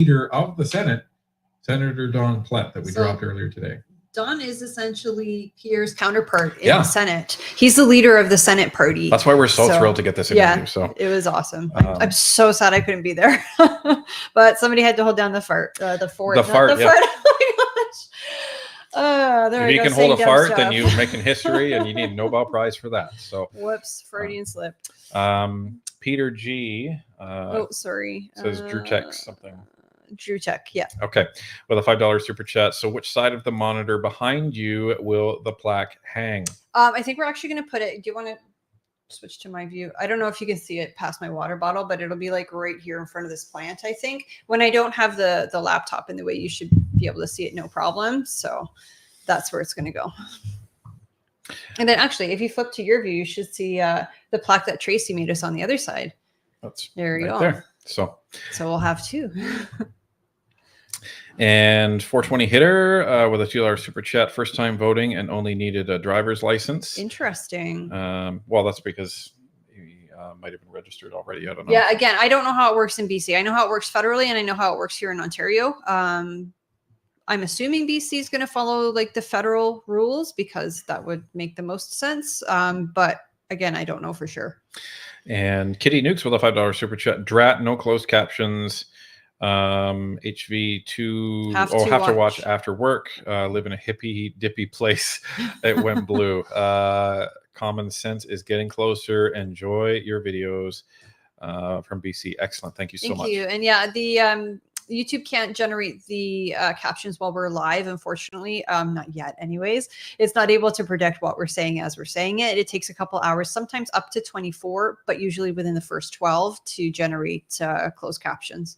leader of the Senate, Senator Don Plett, that we dropped earlier today. Don is essentially Pierre's counterpart in the Senate. He's the leader of the Senate party. That's why we're so thrilled to get this interview. So it was awesome. I'm so sad I couldn't be there, but somebody had to hold down the fart. The fart. Oh my gosh. If you can hold a fart, then you're making history, and you need a Nobel Prize for that. So whoops, Freudian slip. Peter G. Sorry. Says Drew Tech something. Drew Tech, yeah. Okay, with a $5 super chat. So, which side of the monitor behind you will the plaque hang? I think we're actually going to put it. Do you want to switch to my view? I don't know if you can see it past my water bottle, but it'll be like right here in front of this plant. I think when I don't have the laptop in the way, you should be able to see it no problem. So that's where it's going to go. And then actually, if you flip to your view, you should see the plaque that Tracy made us on the other side. That's there you right go. There. So we'll have two. And 420 hitter with a $2 super chat. First time voting and only needed a driver's license. Interesting. Well, that's because he might have been registered already. I don't know. Yeah, again, I don't know how it works in BC. I know how it works federally, and I know how it works here in Ontario. I'm assuming BC is going to follow like the federal rules because that would make the most sense. But again, I don't know for sure. And Kitty Nukes with a $5 super chat. Drat, no closed captions. HV2 have to watch after work. Live in a hippie dippy place. It went blue. Common sense is getting closer. Enjoy your videos from BC. Excellent. Thank you so much. Thank you. And yeah, the YouTube can't generate the captions while we're live, unfortunately. Not yet anyways. It's not able to predict what we're saying as we're saying it. It takes a couple hours, sometimes up to 24, but usually within the first 12 to generate closed captions.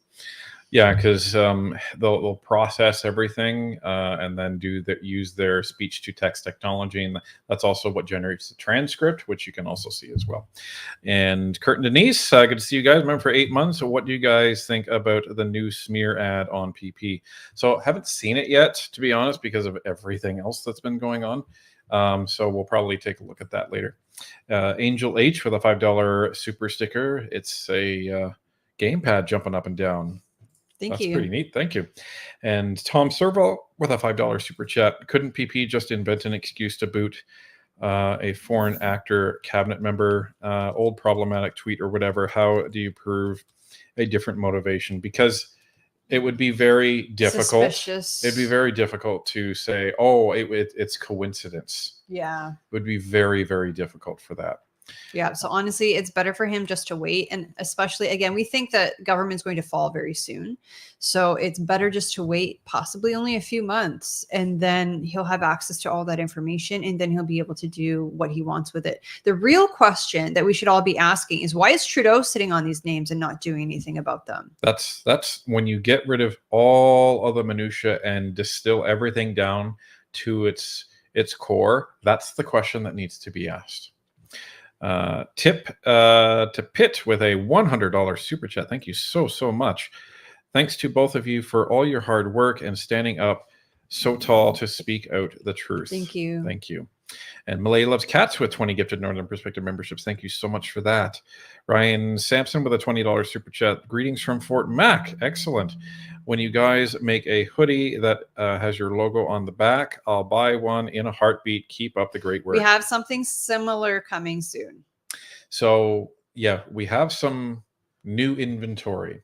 Yeah, because they'll process everything and then use their speech to text technology, and that's also what generates the transcript, which you can also see as well. And Kurt and Denise, good to see you guys. Remember for 8 months. So, what do you guys think about the new smear ad on PP? So, haven't seen it yet, to be honest, because of everything else that's been going on. So we'll probably take a look at that later. Angel H with a $5 super sticker. It's a gamepad jumping up and down. That's pretty neat. Thank you. And Tom Serval with a $5 super chat. Couldn't PP just invent an excuse to boot a foreign actor cabinet member? Old problematic tweet or whatever. How do you prove a different motivation? Because it would be very difficult. Suspicious. It'd be very difficult to say, oh, it's coincidence. Yeah. It would be very, very difficult for that. Yeah. So honestly, it's better for him just to wait. And especially, again, we think that government's going to fall very soon. So it's better just to wait, possibly only a few months, and then he'll have access to all that information, and then he'll be able to do what he wants with it. The real question that we should all be asking is, why is Trudeau sitting on these names and not doing anything about them? That's when you get rid of all of the minutia and distill everything down to its core. That's the question that needs to be asked. Tip to Pitt with a $100 super chat. Thank you so much. Thanks to both of you for all your hard work and standing up so tall to speak out the truth. Thank you. Thank you. And Malay Loves Cats with 20 gifted Northern Perspective memberships. Thank you so much for that. Ryan Sampson with a $20 super chat. Greetings from Fort Mac. Excellent. When you guys make a hoodie that has your logo on the back, I'll buy one in a heartbeat. Keep up the great work. We have something similar coming soon. So, yeah, we have some new inventory.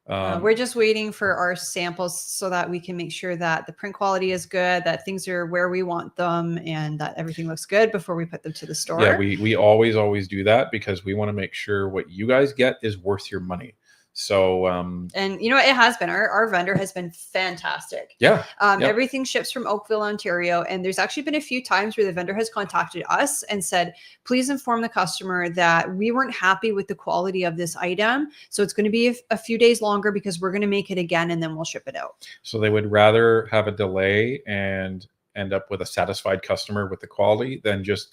We're just waiting for our samples so that we can make sure that the print quality is good, that things are where we want them, and that everything looks good before we put them to the store. Yeah, we always do that because we want to make sure what you guys get is worth your money. So, and you know, it has been, our vendor has been fantastic. Yeah. Everything ships from Oakville, Ontario. And there's actually been a few times where the vendor has contacted us and said, please inform the customer that we weren't happy with the quality of this item. So it's going to be a few days longer because we're going to make it again and then we'll ship it out. So they would rather have a delay and end up with a satisfied customer with the quality than just,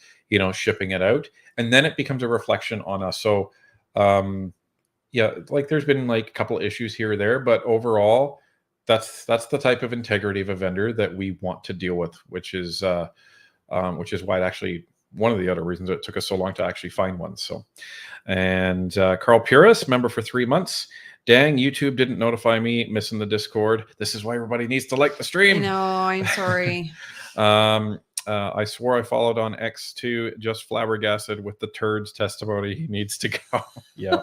shipping it out. And then it becomes a reflection on us. So, yeah, like there's been like a couple of issues here or there, but overall, that's the type of integrity of a vendor that we want to deal with, which is why it actually one of the other reasons it took us so long to actually find one. So, and Carl Puris, member for 3 months. Dang, YouTube didn't notify me, missing the Discord. This is why everybody needs to like the stream. I know, I'm sorry. I swore I followed on X too, just flabbergasted with the turds testimony. He needs to go. Yeah.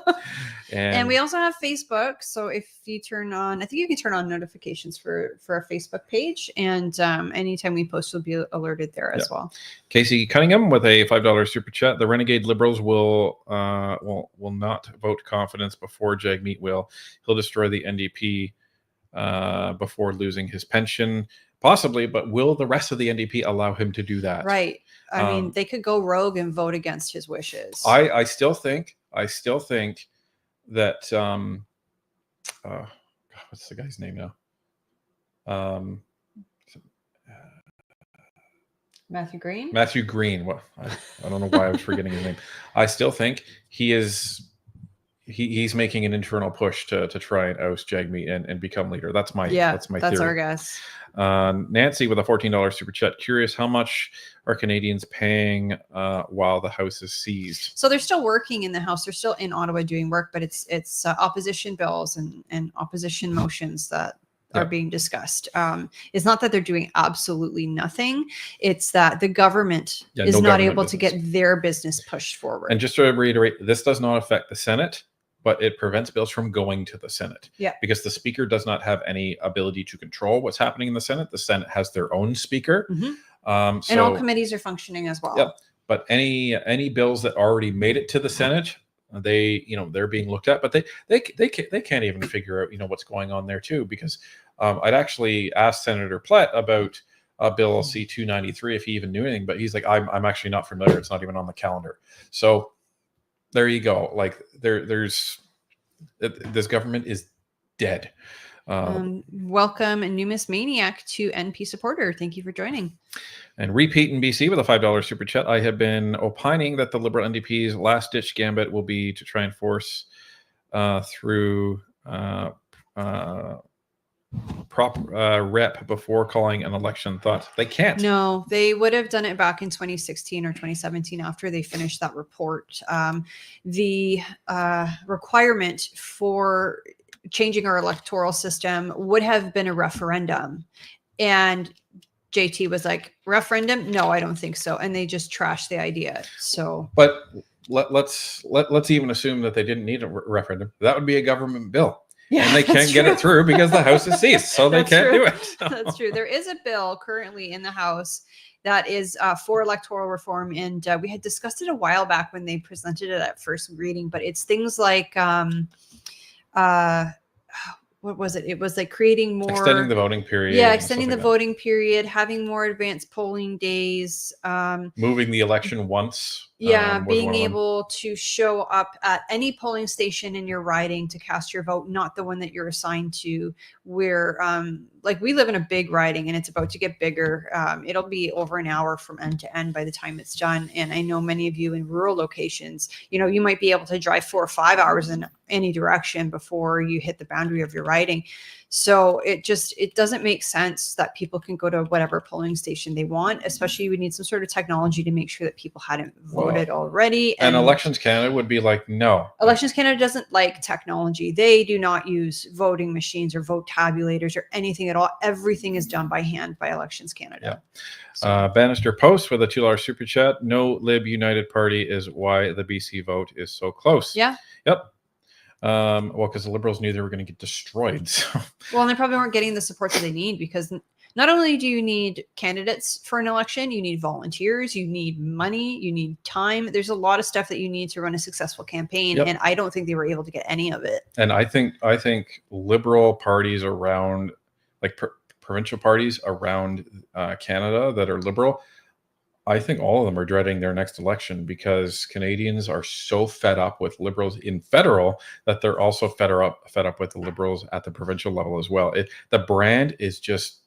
And we also have Facebook. So if you turn on, I think you can turn on notifications for our Facebook page. And anytime we post, you'll be alerted there as well. Casey Cunningham with a $5 super chat. The renegade Liberals will not vote confidence before Jagmeet will. He'll destroy the NDP before losing his pension. Possibly, but will the rest of the NDP allow him to do that? Right. I mean, they could go rogue and vote against his wishes. I still think that what's the guy's name now? Matthew Green. Matthew Green. Well, I don't know why I was forgetting his name. I still think he's making an internal push to try and oust Jagmeet and become leader. That's my theory. That's our guess. Nancy with a $14 super chat. Curious, how much are Canadians paying while the House is seized? So they're still working in the House. They're still in Ottawa doing work, but it's opposition bills and opposition motions that are being discussed. It's not that they're doing absolutely nothing. It's that the government is not able to get their business pushed forward. And just to reiterate, this does not affect the Senate, but it prevents bills from going to the Senate. Yeah. Because the Speaker does not have any ability to control what's happening in the Senate. The Senate has their own Speaker. Mm-hmm. And all committees are functioning as well. Yeah. But any bills that already made it to the Senate, they're being looked at, but they can't even figure out what's going on there too. Because I'd actually asked Senator Plett about Bill C-293 if he even knew anything, but he's like, I'm actually not familiar. It's not even on the calendar. So there you go. Like this government is dead. Welcome, Numis Maniac to NP supporter. Thank you for joining. And Repeat in BC with a $5 super chat. I have been opining that the Liberal NDP's last ditch gambit will be to try and force through prop rep before calling an election. Thought they can't. No, they would have done it back in 2016 or 2017 after they finished that report. The requirement for changing our electoral system would have been a referendum, and JT was like, referendum? No, I don't think so. And they just trashed the idea. So, but let's even assume that they didn't need a referendum. That would be a government bill. Yeah, and they can't get it through because the House is seized, so they can't do it. So. That's true. There is a bill currently in the House that is for electoral reform, and we had discussed it a while back when they presented it at first reading. But it's things like, what was it? It was like creating more, extending the voting period. Yeah, extending the voting period, having more advanced polling days, moving the election once. Yeah, being able to show up at any polling station in your riding to cast your vote, not the one that you're assigned to. Where, like, we live in a big riding and it's about to get bigger. It'll be over an hour from end to end by the time it's done. And I know many of you in rural locations, you might be able to drive 4 or 5 hours in any direction before you hit the boundary of your riding. So it doesn't make sense that people can go to whatever polling station they want, especially we need some sort of technology to make sure that people hadn't voted already. And Elections Canada would be like, no. Elections Canada doesn't like technology. They do not use voting machines or vote tabulators or anything at all. Everything is done by hand by Elections Canada. Yeah. So. Bannister Post with a $2 super chat. No Lib United Party is why the BC vote is so close. Yeah. Yep. Well, because the Liberals knew they were going to get destroyed. So. Well, and they probably weren't getting the support that they need, because not only do you need candidates for an election, you need volunteers, you need money, you need time. There's a lot of stuff that you need to run a successful campaign, and I don't think they were able to get any of it. And I think Liberal parties around, like provincial parties around Canada that are Liberal, I think all of them are dreading their next election, because Canadians are so fed up with Liberals in federal that they're also fed up with the Liberals at the provincial level as well. The brand is just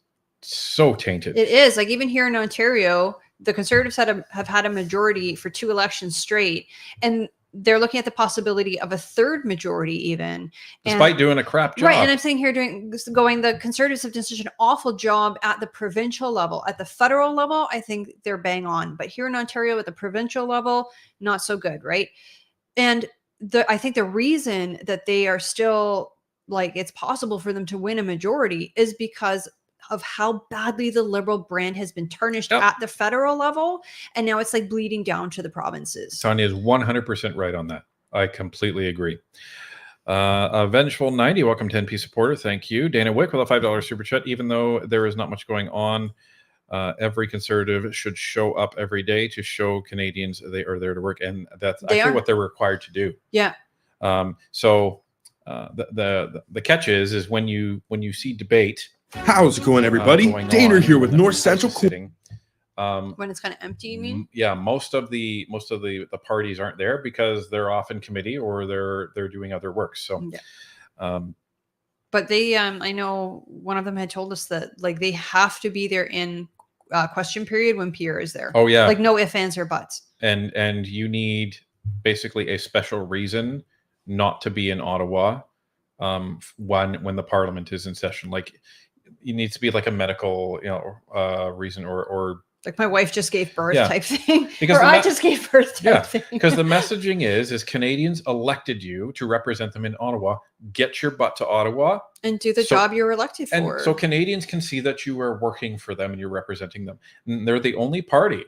so tainted. It is. Like, even here in Ontario, the Conservatives have had a majority for 2 elections straight, and they're looking at the possibility of a third majority even. Despite doing a crap job. Right. And I'm saying here the Conservatives have done such an awful job at the provincial level. At the federal level, I think they're bang on. But here in Ontario at the provincial level, not so good, right? And I think the reason that they are still like it's possible for them to win a majority is because of how badly the Liberal brand has been tarnished at the federal level. And now it's like bleeding down to the provinces. Tanya is 100% right on that. I completely agree. Vengeful 90, welcome 10p supporter. Thank you. Dana Wick with a $5 super chat. Even though there is not much going on, every Conservative should show up every day to show Canadians they are there to work. And that's actually what they're required to do. Yeah. So the catch is when you see debate. How's it going, everybody? Dana here with North Central. Sitting, when it's kind of empty, you mean? Yeah, most of the parties aren't there because they're off in committee or they're doing other work. So, but they, I know one of them had told us that like they have to be there in question period when Pierre is there. Oh yeah, like no ifs, ands, or buts. And you need basically a special reason not to be in Ottawa when the Parliament is in session. Like. You need to be like a medical, reason or like my wife just gave birth type thing, because or I just gave birth type thing. Because the messaging is Canadians elected you to represent them in Ottawa. Get your butt to Ottawa and do the job you were elected for. And so Canadians can see that you are working for them and you're representing them. And they're the only party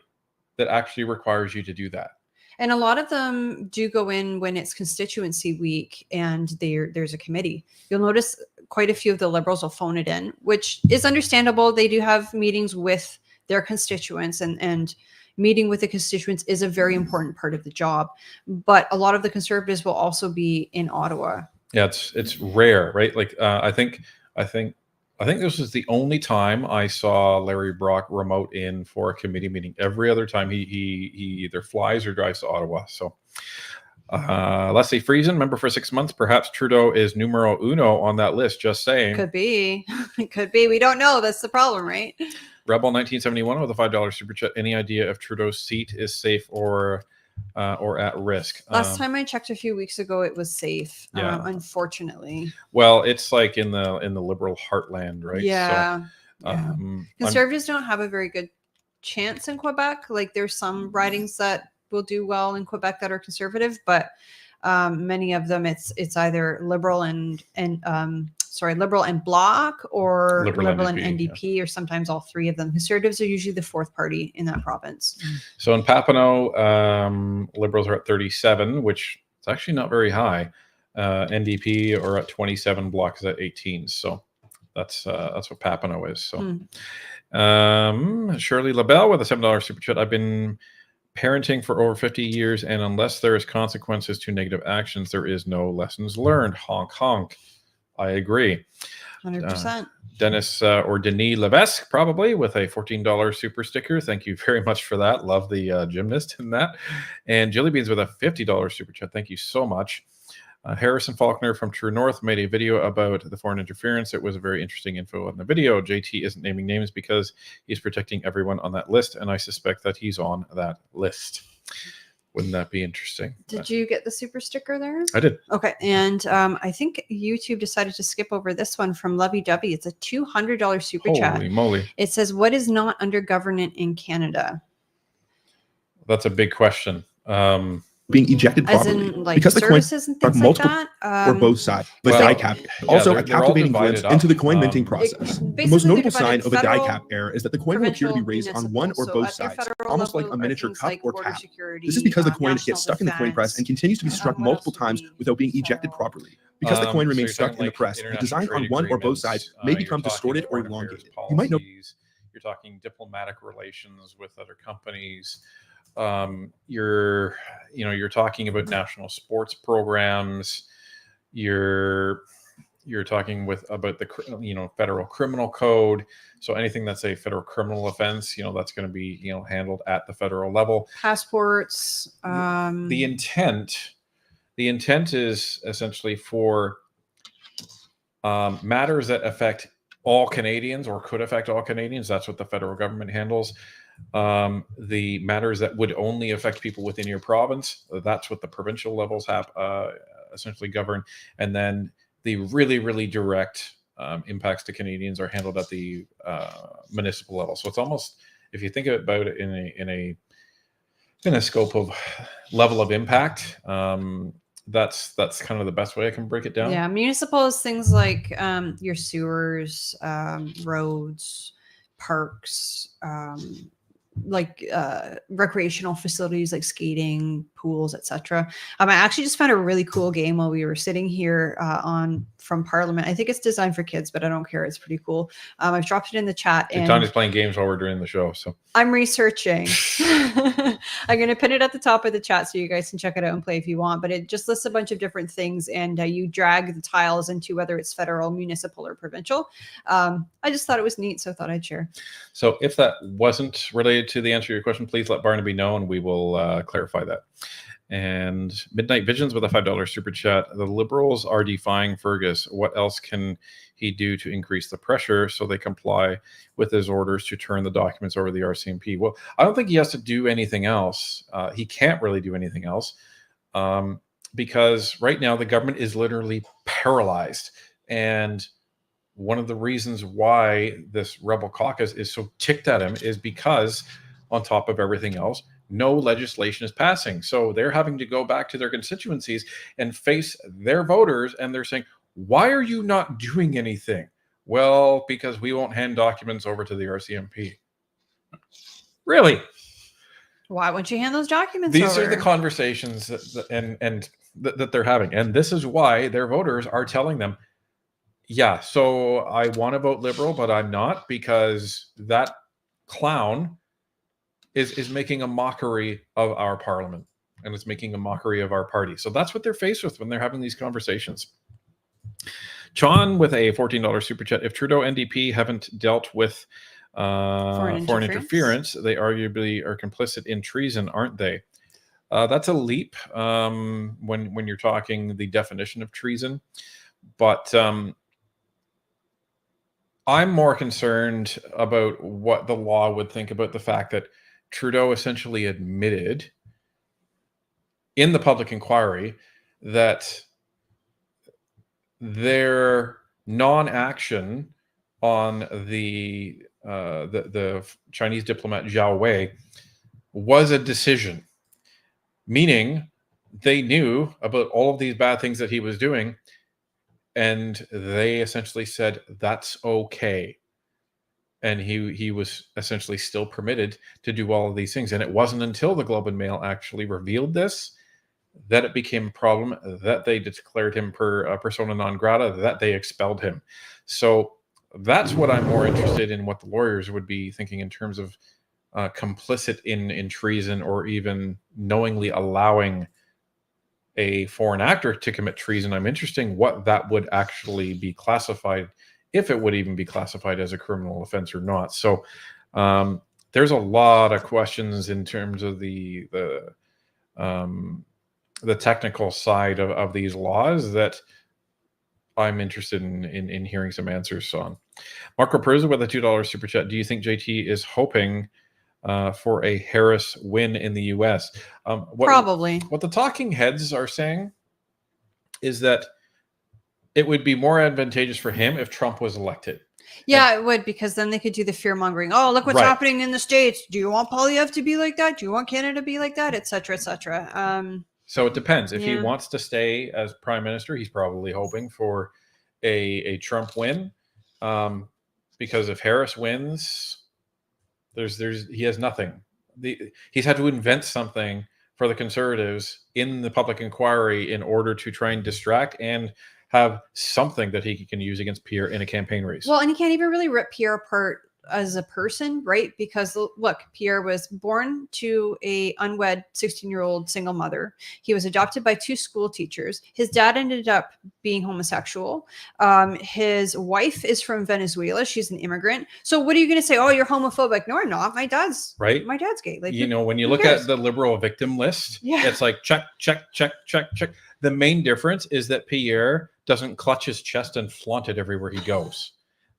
that actually requires you to do that. And a lot of them do go in when it's constituency week and there's a committee. You'll notice quite a few of the Liberals will phone it in, which is understandable. They do have meetings with their constituents and meeting with the constituents is a very important part of the job. But a lot of the Conservatives will also be in Ottawa. Yeah, it's rare, right? Like I think this is the only time I saw Larry Brock remote in for a committee meeting. Every other time he either flies or drives to Ottawa. So Leslie Friesen, member for 6 months. Perhaps Trudeau is numero uno on that list. Just saying. Could be. It could be. We don't know. That's the problem, right? Rebel 1971 with a $5 super chat. Any idea if Trudeau's seat is safe or at risk? Last time I checked a few weeks ago, it was safe. Yeah. Unfortunately. Well, it's like in the Liberal heartland, right? Yeah. So, Conservatives don't have a very good chance in Quebec. Like there's some ridings that will do well in Quebec that are Conservative, but many of them it's either Liberal and Liberal and Bloc or Liberal and NDP, or sometimes all three of them. Conservatives are usually the fourth party in that province. So in Papineau, Liberals are at 37, which is actually not very high. NDP are at 27, Bloc is at 18. So that's what Papineau is. So Shirley LaBelle with a $7 super chat. I've been parenting for over 50 years, and unless there is consequences to negative actions, there is no lessons learned. Honk, honk. I agree. 100%. Dennis or Denis Levesque, probably, with a $14 super sticker. Thank you very much for that. Love the gymnast in that. And Jilly Beans with a $50 super chat. Thank you so much. Harrison Faulkner from True North made a video about the foreign interference. It was a very interesting info in the video. JT isn't naming names because he's protecting everyone on that list, and I suspect that he's on that list. Wouldn't that be interesting? Did you get the super sticker there? I did. Okay. And I think YouTube decided to skip over this one from Lovey Dovey. It's a $200 super chat. Holy moly. It says, what is not under government in Canada? That's a big question. Being ejected properly, in, like, because the coins are multiple like that? or both sides. But die cap also a captivating glimpse into the coin minting process. The most notable sign of a die cap error is that the coin will appear to be raised on one or both sides, almost like a miniature cup or cap. This is because the coin gets stuck in the coin press and continues to be struck multiple times without being ejected properly. Because the coin remains stuck in the press, the design on one or both sides may become distorted or elongated. You might know. You're talking diplomatic relations with other companies. You're talking about national sports programs. You're talking about the federal criminal code. So anything that's a federal criminal offense, that's going to be handled at the federal level. Passports. The intent is essentially for matters that affect all Canadians or could affect all Canadians. That's what the federal government handles. The matters that would only affect people within your province, that's what the provincial levels have essentially govern. And then the really, really direct impacts to Canadians are handled at the municipal level. So it's almost, if you think about it in a scope of level of impact, that's kind of the best way I can break it down. Yeah, municipal is things like your sewers, roads, parks, like recreational facilities like skating, pools, etc. I actually just found a really cool game while we were sitting here from Parliament. I think it's designed for kids, but I don't care. It's pretty cool. I've dropped it in the chat. And Tony's playing games while we're doing the show, so I'm researching. I'm going to pin it at the top of the chat so you guys can check it out and play if you want. But it just lists a bunch of different things, and you drag the tiles into whether it's federal, municipal, or provincial. I just thought it was neat, so I thought I'd share. So if that wasn't related to the answer to your question, please let Barnaby know, and we will clarify that. And Midnight Visions with a $5 super chat. The Liberals are defying Fergus. What else can he do to increase the pressure so they comply with his orders to turn the documents over to the RCMP? Well, I don't think he has to do anything else. He can't really do anything else because right now the government is literally paralyzed. And one of the reasons why this rebel caucus is so ticked at him is because, on top of everything else, no legislation is passing. So they're having to go back to their constituencies and face their voters, and they're saying, why are you not doing anything? Well, because we won't hand documents over to the RCMP. Really? Why won't you hand those documents These over? are the conversations that they're having. And this is why their voters are telling them, yeah, so I want to vote Liberal, but I'm not, because that clown is making a mockery of our parliament, and it's making a mockery of our party. So that's what they're faced with when they're having these conversations. John with a $14 super chat. If Trudeau NDP haven't dealt with foreign interference, they arguably are complicit in treason, aren't they? That's a leap when you're talking the definition of treason. But I'm more concerned about what the law would think about the fact that Trudeau essentially admitted in the public inquiry that their non-action on the Chinese diplomat Zhao Wei was a decision, meaning they knew about all of these bad things that he was doing, and they essentially said that's okay. And he was essentially still permitted to do all of these things. And it wasn't until the Globe and Mail actually revealed this that it became a problem, that they declared him persona non grata, that they expelled him. So that's what I'm more interested in, what the lawyers would be thinking in terms of complicit in treason, or even knowingly allowing a foreign actor to commit treason. I'm interested in what that would actually be classified, if it would even be classified as a criminal offense or not. So there's a lot of questions in terms of the technical side of these laws that I'm interested in hearing some answers on. Marco Peruzza with a $2 super chat. Do you think JT is hoping for a Harris win in the U.S.? Probably. What the talking heads are saying is that it would be more advantageous for him if Trump was elected. Yeah, it would, because then they could do the fear mongering. Oh, look what's happening in the States. Do you want Poilievre to be like that? Do you want Canada to be like that? Et cetera, et cetera. So it depends. If he wants to stay as prime minister, he's probably hoping for a Trump win. Because if Harris wins, he has nothing. He's had to invent something for the Conservatives in the public inquiry in order to try and distract and have something that he can use against Pierre in a campaign race. Well, and he can't even really rip Pierre apart as a person, right? Because look, Pierre was born to a unwed 16-year-old single mother. He was adopted by 2 school teachers. His dad ended up being homosexual. His wife is from Venezuela. She's an immigrant. So what are you going to say? Oh, you're homophobic. No, I'm not. My dad's gay. Like, when you look at the liberal victim list, it's like check, check, check, check, check. The main difference is that Pierre doesn't clutch his chest and flaunt it everywhere he goes.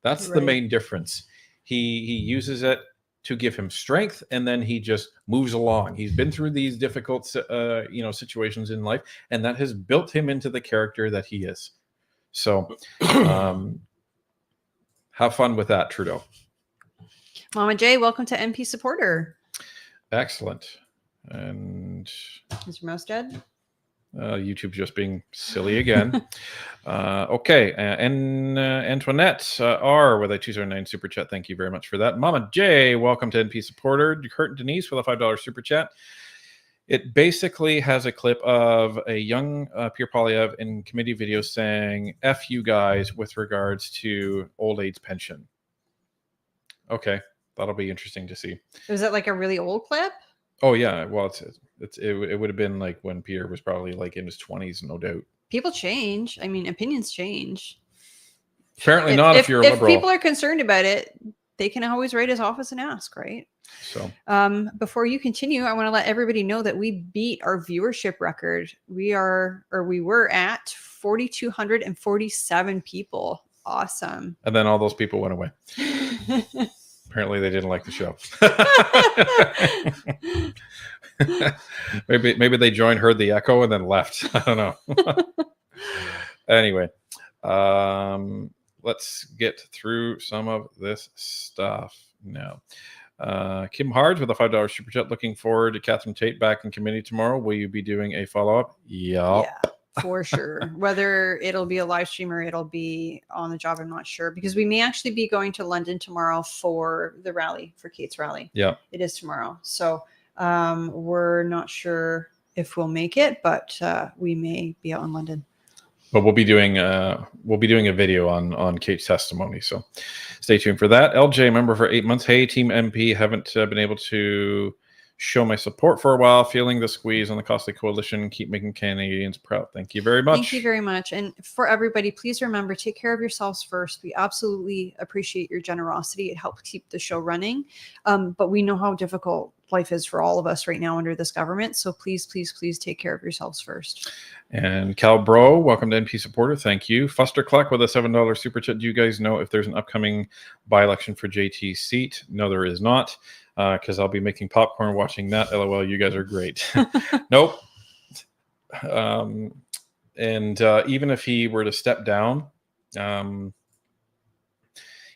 That's the main difference. He uses it to give him strength, and then he just moves along. He's been through these difficult situations in life, and that has built him into the character that he is. So have fun with that, Trudeau. Mama J, welcome to MP Supporter. Excellent. And is your mouse dead? YouTube just being silly again. Okay, and Antoinette R with a 209 super chat. Thank you very much for that. Mama J, welcome to NP Supporter. Kurt Denise with a $5 super chat. It basically has a clip of a young Pierre Poilievre in committee video saying "F you guys" with regards to old age pension. Okay, that'll be interesting to see. Was it like a really old clip? Oh yeah, well it would have been like when Pierre was probably like in his 20s, no doubt. People change. I mean, opinions change. Apparently not if you're a liberal. If people are concerned about it, they can always write his office and ask, right? So before you continue, I want to let everybody know that we beat our viewership record. We were at 4,247 people. Awesome. And then all those people went away. Apparently they didn't like the show. maybe they joined, heard the echo, and then left. I don't know. Anyway, let's get through some of this stuff now. Kim Hards with a $5 super chat. Looking forward to Catherine Tate back in committee tomorrow. Will you be doing a follow-up? Yeah, for sure. Whether it'll be a live stream or it'll be on the job, I'm not sure, because we may actually be going to London tomorrow for the rally, for Kate's rally. Yeah, it is tomorrow. So we're not sure if we'll make it, but we may be out in London. But we'll be doing a video on Kate's testimony, so stay tuned for that. LJ, member for 8 months. Hey, Team MP, haven't been able to show my support for a while. Feeling the squeeze on the costly coalition. Keep making Canadians proud. Thank you very much. Thank you very much. And for everybody, please remember, take care of yourselves first. We absolutely appreciate your generosity. It helps keep the show running. But we know how difficult life is for all of us right now under this government. So please, please, please take care of yourselves first. And Cal Bro, welcome to NP Supporter. Thank you. Fuster Cluck with a $7 super chat. Do you guys know if there's an upcoming by-election for JT's seat? No, there is not, because I'll be making popcorn watching that. LOL, you guys are great. Nope. And even if he were to step down,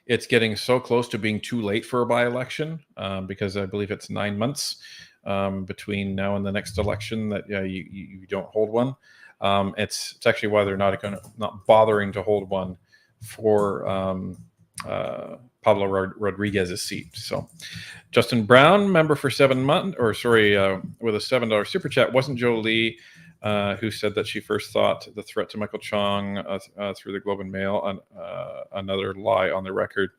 it's getting so close to being too late for a by-election, because I believe it's 9 months between now and the next election that you don't hold one. It's actually why they're not bothering to hold one for Pablo Rodriguez's seat. So Justin Brown, member for 7 months, with a $7 super chat. Wasn't Jolie who said that she first thought the threat to Michael Chong through the Globe and Mail, another lie on the record?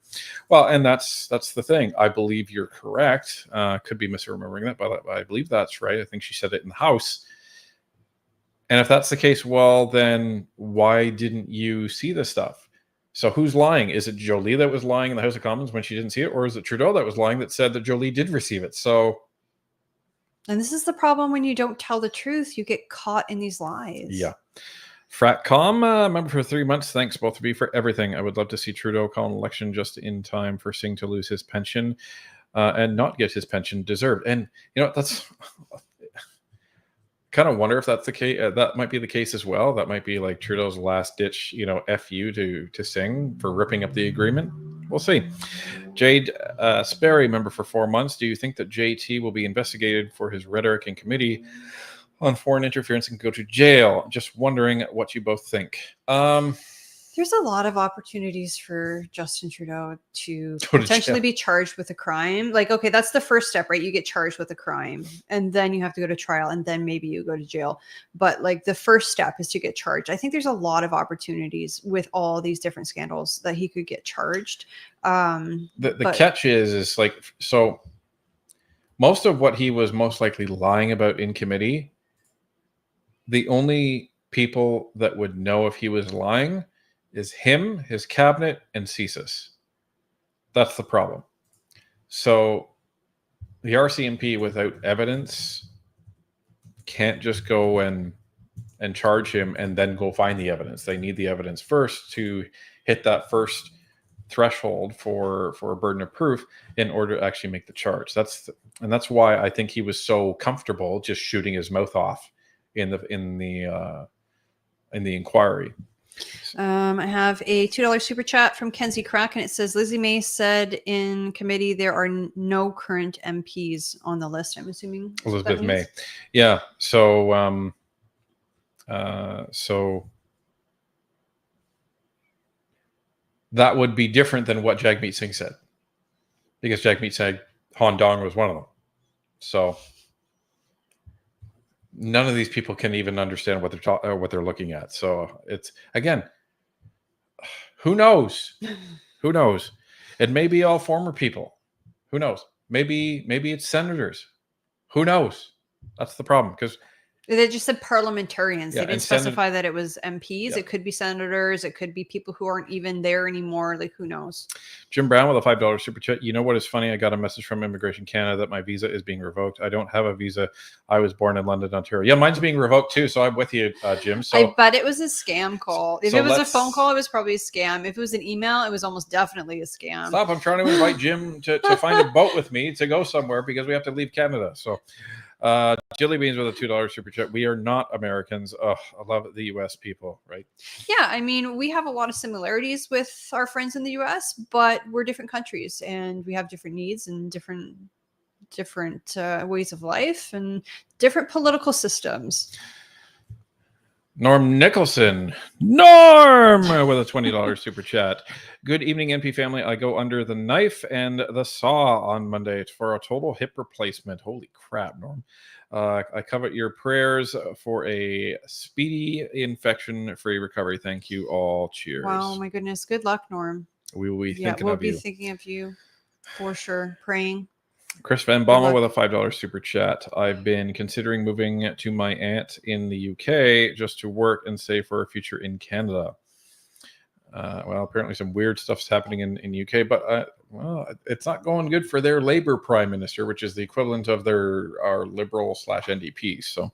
Well, and that's the thing. I believe you're correct. Could be misremembering that, but I believe that's right. I think she said it in the House. And if that's the case, well, then why didn't you see this stuff? So who's lying? Is it Jolie that was lying in the House of Commons when she didn't see it? Or is it Trudeau that was lying that said that Jolie did receive it? So... And this is the problem when you don't tell the truth. You get caught in these lies. Yeah. Fratcom, member for 3 months. Thanks both of you for everything. I would love to see Trudeau call an election just in time for Singh to lose his pension and not get his pension deserved. And, that's... kind of wonder if that's the case. That might be the case as well. That might be like Trudeau's last ditch, F you to Singh for ripping up the agreement. We'll see. Jade Sperry, member for 4 months. Do you think that JT will be investigated for his rhetoric in committee on foreign interference and go to jail? Just wondering what you both think. There's a lot of opportunities for Justin Trudeau to potentially be charged with a crime. Like, okay, that's the first step, right? You get charged with a crime and then you have to go to trial and then maybe you go to jail. But like the first step is to get charged. I think there's a lot of opportunities with all these different scandals that he could get charged. The catch is like, so most of what he was most likely lying about in committee, the only people that would know if he was lying is him, his cabinet, and CSIS. That's the problem. So the RCMP without evidence can't just go and charge him and then go find the evidence. They need the evidence first to hit that first threshold for a burden of proof in order to actually make the charge. That's why I think he was so comfortable just shooting his mouth off in the inquiry. I have a $2 super chat from Kenzie Crack, and it says Lizzie May said in committee there are no current MPs on the list. I'm assuming Elizabeth May. Yeah. So that would be different than what Jagmeet Singh said, because Jagmeet Singh, Han Dong was one of them. So none of these people can even understand what they're looking at. So it's, again, who knows? Who knows? It may be all former people. Who knows? Maybe it's senators. Who knows? That's the problem, because they just said parliamentarians. They didn't specify that it was MPs. Yeah. It could be senators. It could be people who aren't even there anymore. Like, who knows? Jim Brown with a $5 super chat. You know what is funny? I got a message from Immigration Canada that my visa is being revoked. I don't have a visa. I was born in London, Ontario. Yeah, mine's being revoked too. So I'm with you, Jim. So I bet it was a scam call. If it was a phone call, it was probably a scam. If it was an email, it was almost definitely a scam. Stop. I'm trying to invite Jim to find a boat with me to go somewhere, because we have to leave Canada. So Jilly Beans with a $2 super chat. We are not Americans. Oh, I love the US people, right? Yeah, I mean, we have a lot of similarities with our friends in the US, but we're different countries, and we have different needs and different ways of life and different political systems. Norm Nicholson. Norm with a $20 super chat. Good evening, NP family. I go under the knife and the saw on Monday for a total hip replacement. Holy crap, Norm. I covet your prayers for a speedy infection-free recovery. Thank you all. Cheers. Wow, my goodness. Good luck, Norm. We will be thinking of you. We'll be thinking of you for sure. Praying. Chris Van Bommel with a $5 super chat. I've been considering moving to my aunt in the UK just to work and save for a future in Canada. Well, apparently some weird stuff's happening in UK, but it's not going good for their Labour Prime Minister, which is the equivalent of our Liberal / NDP. So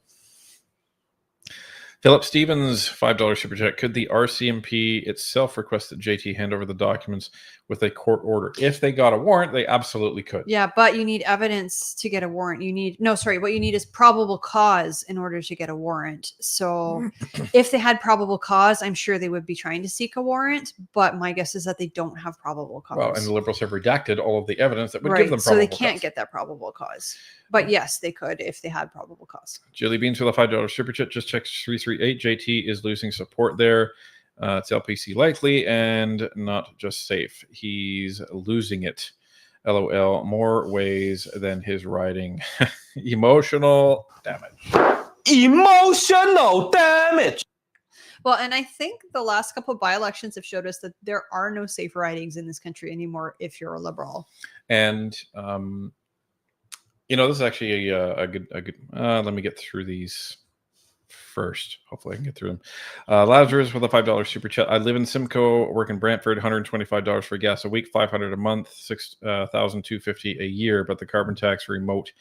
Philip Stevens, $5 super chat. Could the RCMP itself request that JT hand over the documents with a court order? If they got a warrant, they absolutely could. Yeah, but you need evidence to get a warrant. What you need is probable cause in order to get a warrant. So if they had probable cause, I'm sure they would be trying to seek a warrant, but my guess is that they don't have probable cause. Well, and the Liberals have redacted all of the evidence that would give them probable cause. So they can't get that probable cause. But yes, they could if they had probable cause. Jilly Beans with a $5 super chat. Just check 338. JT is losing support there. It's LPC likely and not just safe. He's losing it. LOL. More ways than his riding. Emotional damage. Emotional damage. Well, and I think the last couple of by-elections have showed us that there are no safe ridings in this country anymore if you're a liberal. And this is actually a good. Let me get through these first. Hopefully, I can get through them. Lazarus with a $5 super chat. I live in Simcoe, work in Brantford. $125 for gas a week, $500 a month, $6,250 a year. But the carbon tax remote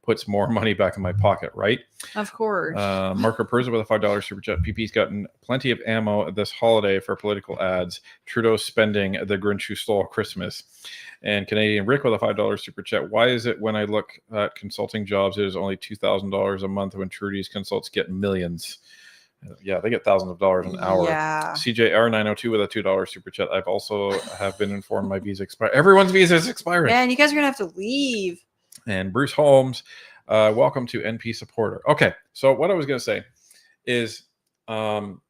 puts more money back in my pocket, right? Of course. Marco Perza with a $5 super chat. PP's gotten plenty of ammo this holiday for political ads. Trudeau spending the Grinch who stole Christmas. And Canadian Rick with a $5 super chat. Why is it when I look at consulting jobs, it is only $2,000 a month when Trudy's consults get millions? Yeah, they get thousands of dollars an hour. Yeah. CJR902 with a $2 super chat. I've also have been informed my visa expired. Everyone's visa is expiring. Man, you guys are going to have to leave. And Bruce Holmes, welcome to NP supporter. Okay, so what I was going to say is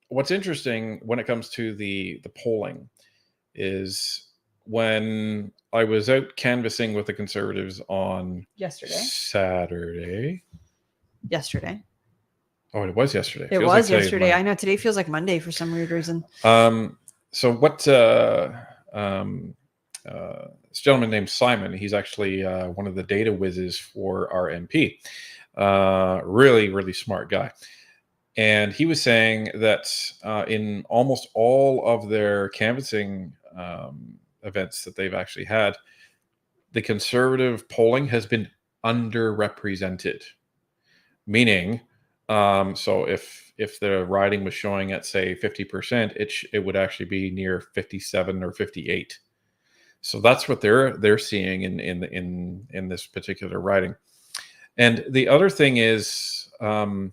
what's interesting when it comes to the polling is when I was out canvassing with the Conservatives on Saturday. Yesterday. Oh, it was yesterday. It was yesterday. I know today feels like Monday for some weird reason. So what this gentleman named Simon, he's actually one of the data whizzes for our MP. Really, really smart guy. And he was saying that in almost all of their canvassing events that they've actually had, the Conservative polling has been underrepresented. Meaning, so if the riding was showing at say 50%, it would actually be near 57 or 58. So that's what they're seeing in this particular writing. And the other thing is, I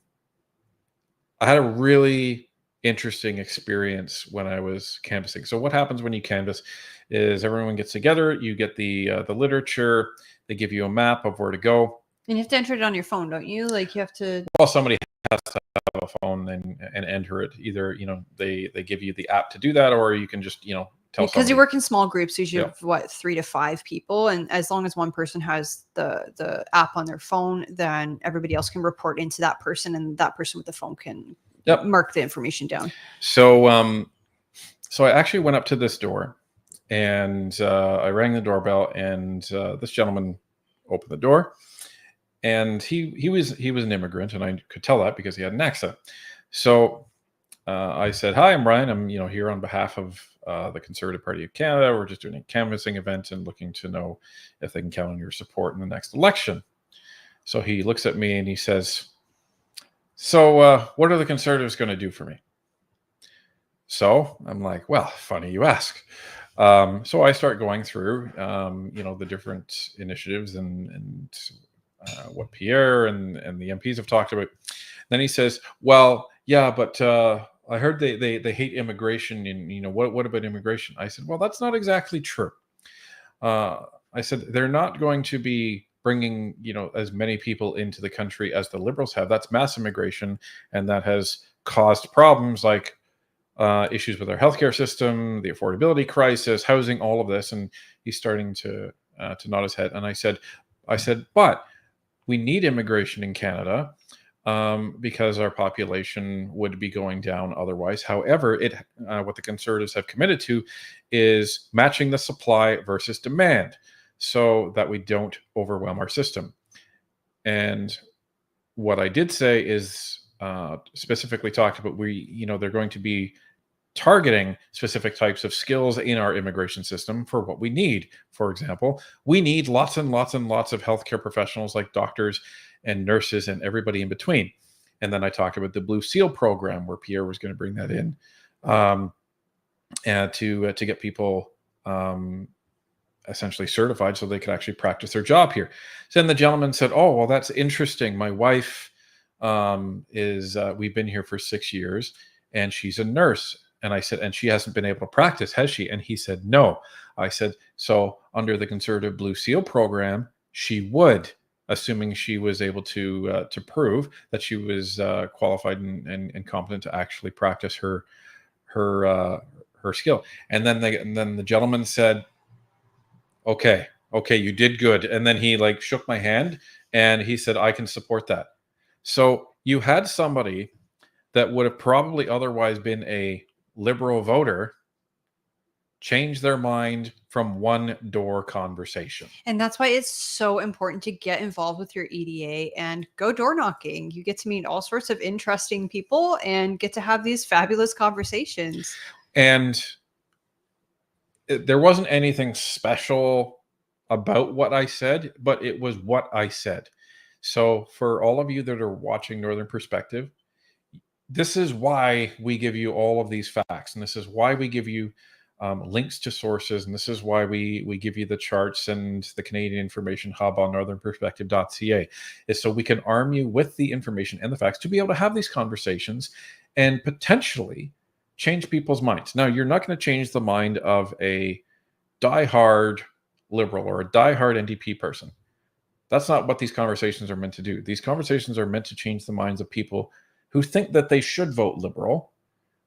had a really interesting experience when I was canvassing. So what happens when you canvass is everyone gets together, you get the literature, they give you a map of where to go. And you have to enter it on your phone, don't you? Like you have to. Well, somebody has to have a phone and enter it. Either they give you the app to do that, or you can just tell because somebody. you work in small groups, usually of what 3 to 5 people, and as long as one person has the app on their phone, then everybody else can report into that person, and that person with the phone can mark the information down. So so I actually went up to this door, and I rang the doorbell, and this gentleman opened the door, and he was an immigrant, and I could tell that because he had an accent. So I said, "Hi, I'm Ryan. I'm here on behalf of the Conservative Party of Canada. We're just doing a canvassing event and looking to know if they can count on your support in the next election." So he looks at me and he says, "So what are the Conservatives going to do for me?" So I'm like, "Well, funny you ask." So I start going through, the different initiatives and what Pierre and the MPs have talked about. Then he says, "Well, yeah, but I heard they hate immigration, and what about immigration?" I said, "Well, that's not exactly true." I said, "They're not going to be bringing as many people into the country as the Liberals have. That's mass immigration, and that has caused problems like issues with our healthcare system, the affordability crisis, housing, all of this." And he's starting to nod his head. And I said, "But we need immigration in Canada because our population would be going down otherwise. However, what the Conservatives have committed to is matching the supply versus demand so that we don't overwhelm our system." And what I did say is specifically talked about they're going to be targeting specific types of skills in our immigration system for what we need. For example, we need lots and lots and lots of healthcare professionals like doctors and nurses and everybody in between. And then I talked about the Blue Seal program where Pierre was going to bring that in and to get people essentially certified so they could actually practice their job here. So then the gentleman said, "Oh, well, that's interesting. My wife we've been here for 6 years and she's a nurse." And I said, "And she hasn't been able to practice, has she?" And he said, "No." I said, "So under the Conservative Blue Seal program, she would, assuming she was able to prove that she was qualified and competent to actually practice her skill." And then the gentleman said, okay, you did good." And then he shook my hand and he said, "I can support that." So you had somebody that would have probably otherwise been a Liberal voter change their mind from one door conversation. And that's why it's so important to get involved with your EDA and go door knocking. You get to meet all sorts of interesting people and get to have these fabulous conversations. And there wasn't anything special about what I said, but it was what I said. So for all of you that are watching Northern Perspective, this is why we give you all of these facts, and this is why we give you links to sources, and this is why we give you the charts and the Canadian Information Hub on northernperspective.ca, is so we can arm you with the information and the facts to be able to have these conversations and potentially change people's minds. Now, you're not going to change the mind of a diehard Liberal or a diehard NDP person. That's not what these conversations are meant to do. These conversations are meant to change the minds of people who think that they should vote Liberal,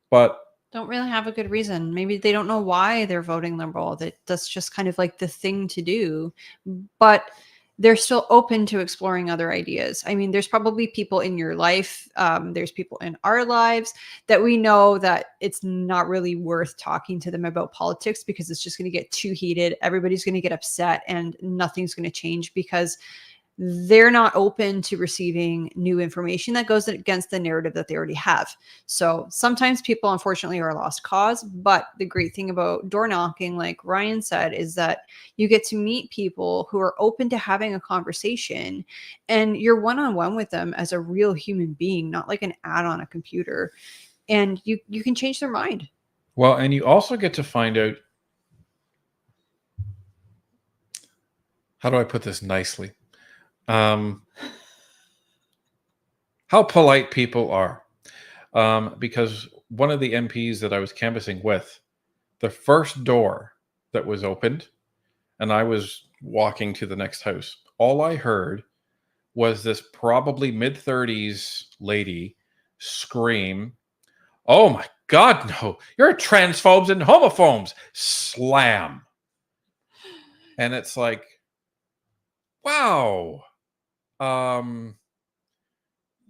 but don't really have a good reason. Maybe they don't know why they're voting Liberal. That's just kind of like the thing to do. But they're still open to exploring other ideas. I mean, there's probably people in your life, there's people in our lives that we know that it's not really worth talking to them about politics because it's just going to get too heated. Everybody's going to get upset and nothing's going to change because they're not open to receiving new information that goes against the narrative that they already have. So sometimes people, unfortunately, are a lost cause. But the great thing about door knocking, like Ryan said, is that you get to meet people who are open to having a conversation and you're one-on-one with them as a real human being, not like an ad on a computer. And you can change their mind. Well, and you also get to find out how do I put this nicely? How polite people are. Because one of the MPs that I was canvassing with, the first door that was opened, and I was walking to the next house, all I heard was this probably mid-30s lady scream, "Oh my God, no, you're transphobes and homophobes," slam. And it's like, wow,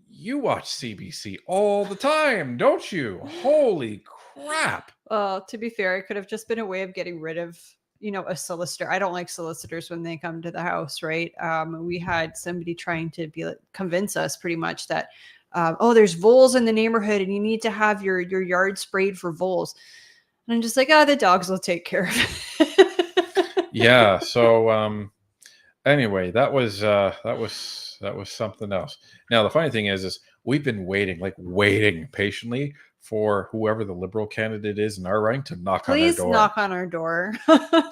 you watch CBC all the time, don't you? Holy crap. Well, to be fair, it could have just been a way of getting rid of, a solicitor. I don't like solicitors when they come to the house, right? We had somebody trying to convince us pretty much that, there's voles in the neighborhood and you need to have your yard sprayed for voles. And I'm just like, the dogs will take care of it. Yeah. So anyway, that was something else. Now the funny thing is we've been waiting patiently for whoever the Liberal candidate is in our rank to knock on our door. Please knock on our door.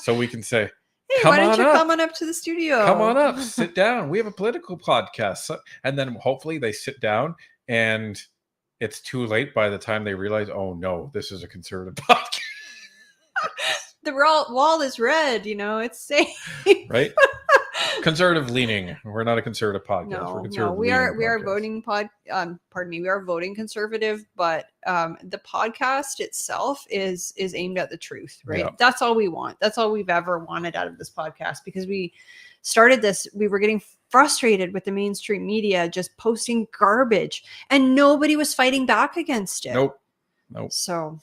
So we can say, hey, why don't you come on up to the studio? Come on up, sit down. We have a political podcast. And then hopefully they sit down and it's too late by the time they realize, oh no, this is a conservative podcast. The wall is red, it's safe. Right? Conservative leaning. We're not a conservative podcast. No, we are voting we are voting conservative, but the podcast itself is aimed at the truth, right? Yeah. That's all we want. That's all we've ever wanted out of this podcast, because we started this, we were getting frustrated with the mainstream media just posting garbage and nobody was fighting back against it. Nope. So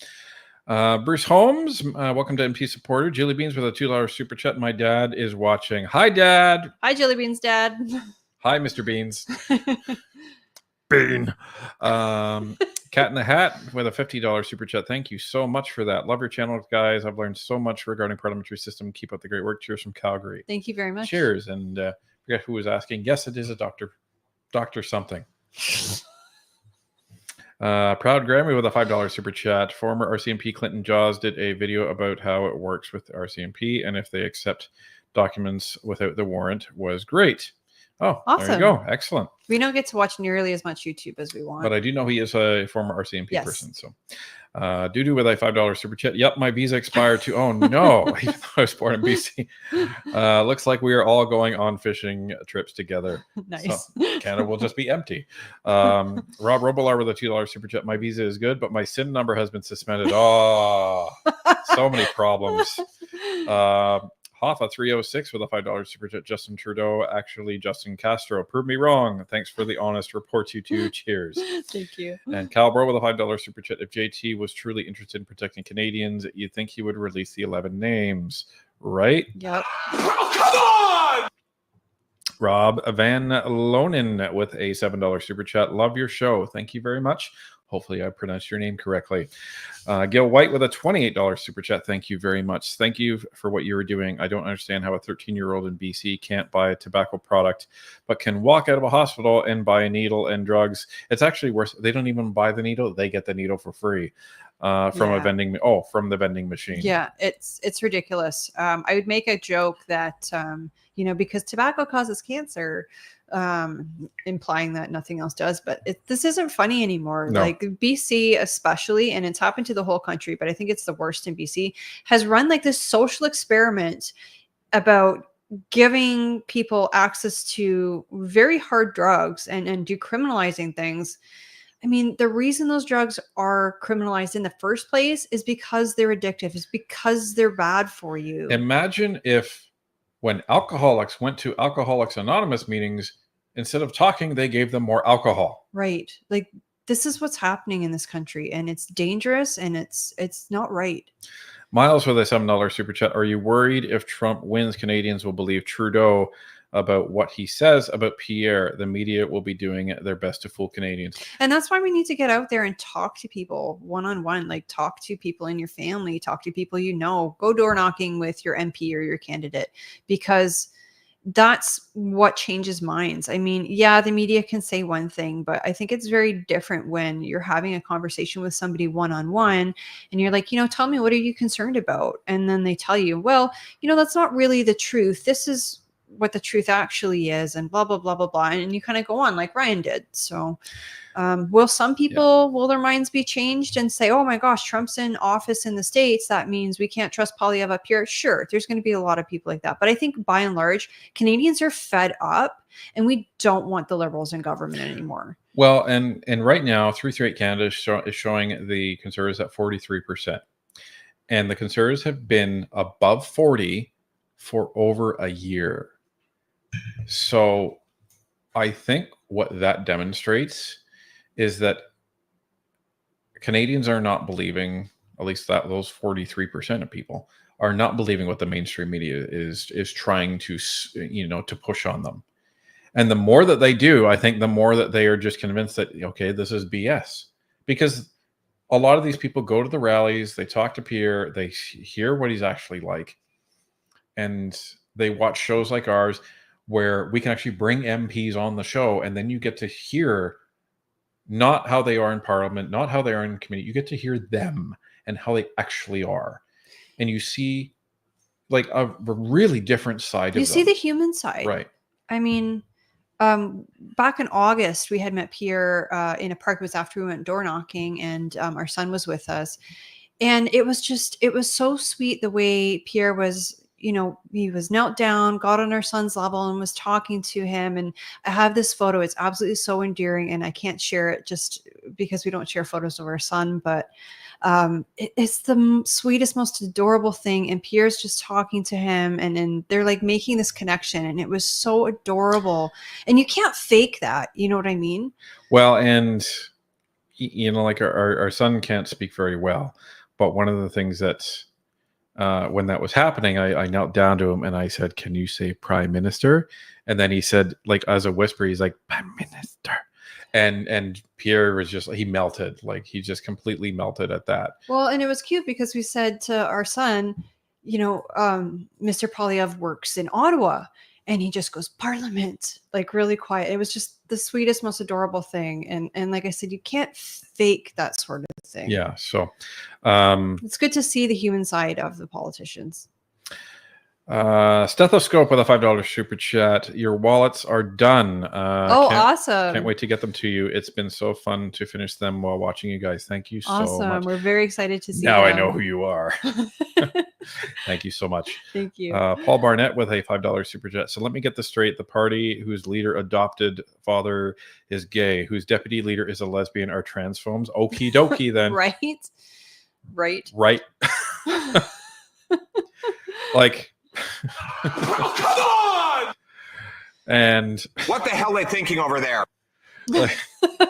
Bruce Holmes, welcome to MP supporter. Jelly Beans with a $2 super chat. My dad is watching. Hi, Dad. Hi, Jelly Beans, Dad. Hi, Mr. Beans. Bean. Cat in the Hat with a $50 super chat. Thank you so much for that. Love your channel, guys. I've learned so much regarding parliamentary system. Keep up the great work. Cheers from Calgary. Thank you very much. Cheers. And forget who was asking. Yes, it is a Dr. something. Proud Grammy with a $5 super chat. Former RCMP Clinton Jaws did a video about how it works with RCMP and if they accept documents without the warrant. Was great. Oh, awesome. There you go. Excellent. We don't get to watch nearly as much YouTube as we want. But I do know he is a former RCMP person. So Doo-doo with a $5 super chat. Yep, my visa expired too. Oh no, even though I was born in BC. Looks like we are all going on fishing trips together. Nice. So Canada will just be empty. Rob Robilar with a $2 super chat. My visa is good, but my SIN number has been suspended. Oh, so many problems. Hoffa 306 with a $5 super chat. Justin Trudeau, actually Justin Castro. Prove me wrong. Thanks for the honest report, you two. Cheers. Thank you. And Cal Bro with a $5 super chat. If JT was truly interested in protecting Canadians, you'd think he would release the 11 names, right? Yep. Oh, come on! Rob Van Lonen with a $7 super chat. Love your show. Thank you very much. Hopefully I pronounced your name correctly. Gil White with a $28 super chat. Thank you very much. Thank you for what you were doing. I don't understand how a 13-year-old in BC can't buy a tobacco product, but can walk out of a hospital and buy a needle and drugs. It's actually worse. They don't even buy the needle. They get the needle for free from from the vending machine. Yeah, it's ridiculous. I would make a joke that, because tobacco causes cancer, implying that nothing else does, but this isn't funny anymore. No. Like BC especially, and it's happened to the whole country, but I think it's the worst in BC, has run like this social experiment about giving people access to very hard drugs and decriminalizing things. I mean, the reason those drugs are criminalized in the first place is because they're addictive. It's because they're bad for you. Imagine if when alcoholics went to Alcoholics Anonymous meetings, instead of talking, they gave them more alcohol. Right. Like, this is what's happening in this country, and it's dangerous, and it's not right. Miles with a $7 super chat. Are you worried if Trump wins, Canadians will believe Trudeau about what he says about Pierre? The media will be doing their best to fool Canadians. And that's why we need to get out there and talk to people one-on-one, like talk to people in your family, talk to people go door knocking with your MP or your candidate, because that's what changes minds. I mean, yeah, the media can say one thing, but I think it's very different when you're having a conversation with somebody one-on-one and you're like, tell me, what are you concerned about? And then they tell you, well, that's not really the truth. This is what the truth actually is, and blah blah blah blah blah, and you kind of go on like Ryan did. So will some people, will their minds be changed and say, oh my gosh, Trump's in office in the States, that means we can't trust Polyev up here? Sure, there's going to be a lot of people like that, but I think by and large Canadians are fed up and we don't want the Liberals in government anymore. Well, and right now 338 Canada is showing the Conservatives at 43%, and the Conservatives have been above 40 for over a year. So I think what that demonstrates is that Canadians are not believing, at least that those 43% of people are not believing what the mainstream media is trying to, to push on them. And the more that they do, I think the more that they are just convinced that, okay, this is BS. Because a lot of these people go to the rallies, they talk to Pierre, they hear what he's actually like, and they watch shows like ours where we can actually bring MPs on the show, and then you get to hear not how they are in Parliament, not how they are in committee. You get to hear them and how they actually are. And you see like a really different side of them. You see the human side. Right. I mean, back in August, we had met Pierre in a park. It was after we went door knocking, and our son was with us. And it was so sweet the way Pierre was, he was knelt down, got on our son's level and was talking to him. And I have this photo. It's absolutely so endearing, and I can't share it just because we don't share photos of our son, but it's the sweetest, most adorable thing. And Pierre's just talking to him, and they're like making this connection, and it was so adorable. And you can't fake that. You know what I mean? Well, and like our son can't speak very well, but one of the things that when that was happening, I knelt down to him and I said, "Can you say Prime Minister?" And then he said, like as a whisper, he's like, "Prime Minister." And Pierre was just, he melted. Like he just completely melted at that. Well, and it was cute because we said to our son, Mr. Polyev works in Ottawa, and he just goes, Parliament, like really quiet. It was just the sweetest, most adorable thing. And like I said, you can't fake that sort of thing. Yeah. So it's good to see the human side of the politicians. Stethoscope with a $5 super chat. Your wallets are done. Awesome. Can't wait to get them to you. It's been so fun to finish them while watching you guys. Thank you so much. Awesome. We're very excited to see now them. I know who you are. Thank you so much. Thank you. Paul Barnett with a $5 super chat. So let me get this straight. The party whose leader adopted father is gay, whose deputy leader is a lesbian, are transphobes. Okie dokie then. Right. Like Oh, come on! And what the hell are they thinking over there?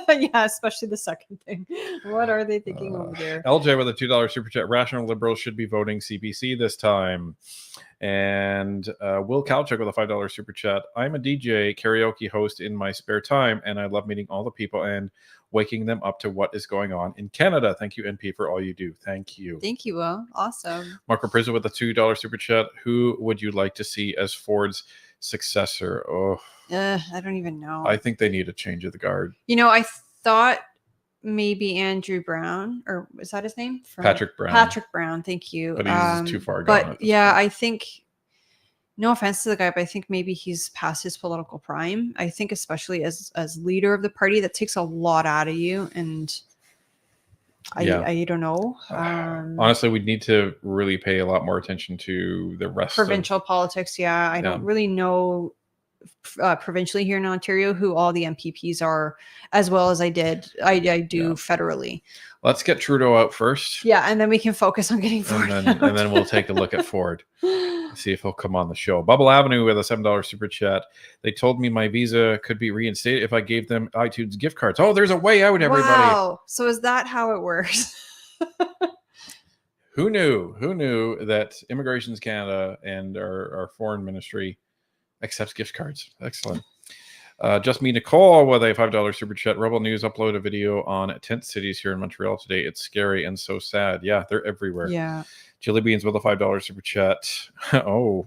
Yeah, especially the second thing. What are they thinking over there? LJ with a $2 super chat. Rational liberals should be voting CBC this time. And Will Kalchuk with a $5 super chat. I'm a DJ karaoke host in my spare time, and I love meeting all the people and waking them up to what is going on in Canada. Thank you, NP, for all you do. Thank you. Thank you, Will. Awesome. Marco Prisa with a $2 super chat. Who would you like to see as Ford's successor? I don't even know. I think they need a change of the guard. I thought maybe Andrew Brown, or is that his name? Patrick Brown. Patrick Brown. Thank you. But he's too far gone. But yeah, I think, no offense to the guy, but I think maybe he's past his political prime. I think especially as leader of the party, that takes a lot out of you. And I don't know. Honestly, we need to really pay a lot more attention to the rest provincial politics. Yeah. I don't really know provincially here in Ontario who all the MPPs are, as well as I do federally. Let's get Trudeau out first. Yeah, and then we can focus on getting Ford and then we'll take a look at Ford. See if he'll come on the show. Bubble Avenue with a $7 super chat. They told me my visa could be reinstated if I gave them iTunes gift cards. Oh, there's a way out, everybody. Wow. So is that how it works? Who knew that Immigrations Canada and our foreign ministry accepts gift cards? Excellent. Just me, Nicole, with a $5 super chat. Rebel News upload a video on tent cities here in Montreal today. It's scary and so sad. Yeah, they're everywhere. Yeah. Chili Beans with a $5 super chat. Oh,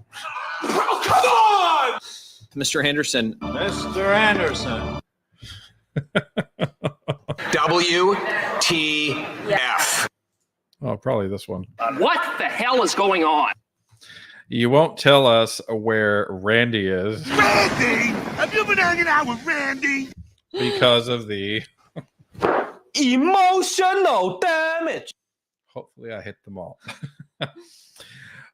come on! Mr. Henderson. Mr. Anderson. WTF. Oh, probably this one. What the hell is going on? You won't tell us where Randy is. Randy? Have you been hanging out with Randy? Because of the emotional damage. Hopefully I hit them all.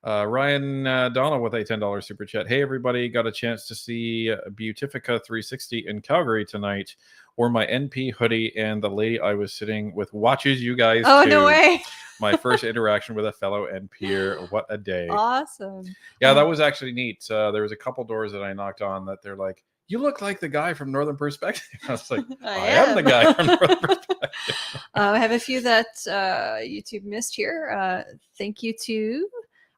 Ryan Donald with a $10 super chat. Hey, everybody. Got a chance to see Beautifica 360 in Calgary tonight. Wore my NP hoodie, and the lady I was sitting with watches you guys. Oh, too. no way. My first interaction with a fellow NPer. What a day. Awesome. Yeah, that was actually neat. There was a couple doors that I knocked on that they're like, you look like the guy from Northern Perspective. I was like, I am the guy from Northern Perspective. I have a few that YouTube missed here. Thank you to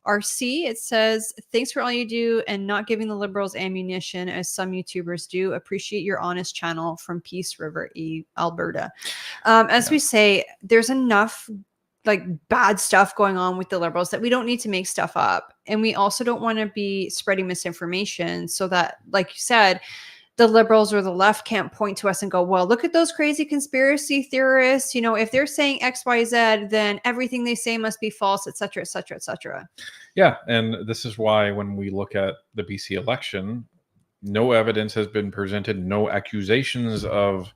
RC. It says, thanks for all you do and not giving the liberals ammunition as some YouTubers do. Appreciate your honest channel from Peace River, Alberta. We say, there's enough like bad stuff going on with the liberals that we don't need to make stuff up. And we also don't want to be spreading misinformation so that, like you said, the liberals or the left can't point to us and go, well, look at those crazy conspiracy theorists. You know, if they're saying X, Y, Z, then everything they say must be false, et cetera, et cetera, et cetera. Yeah. And this is why when we look at the BC election, no evidence has been presented, no accusations of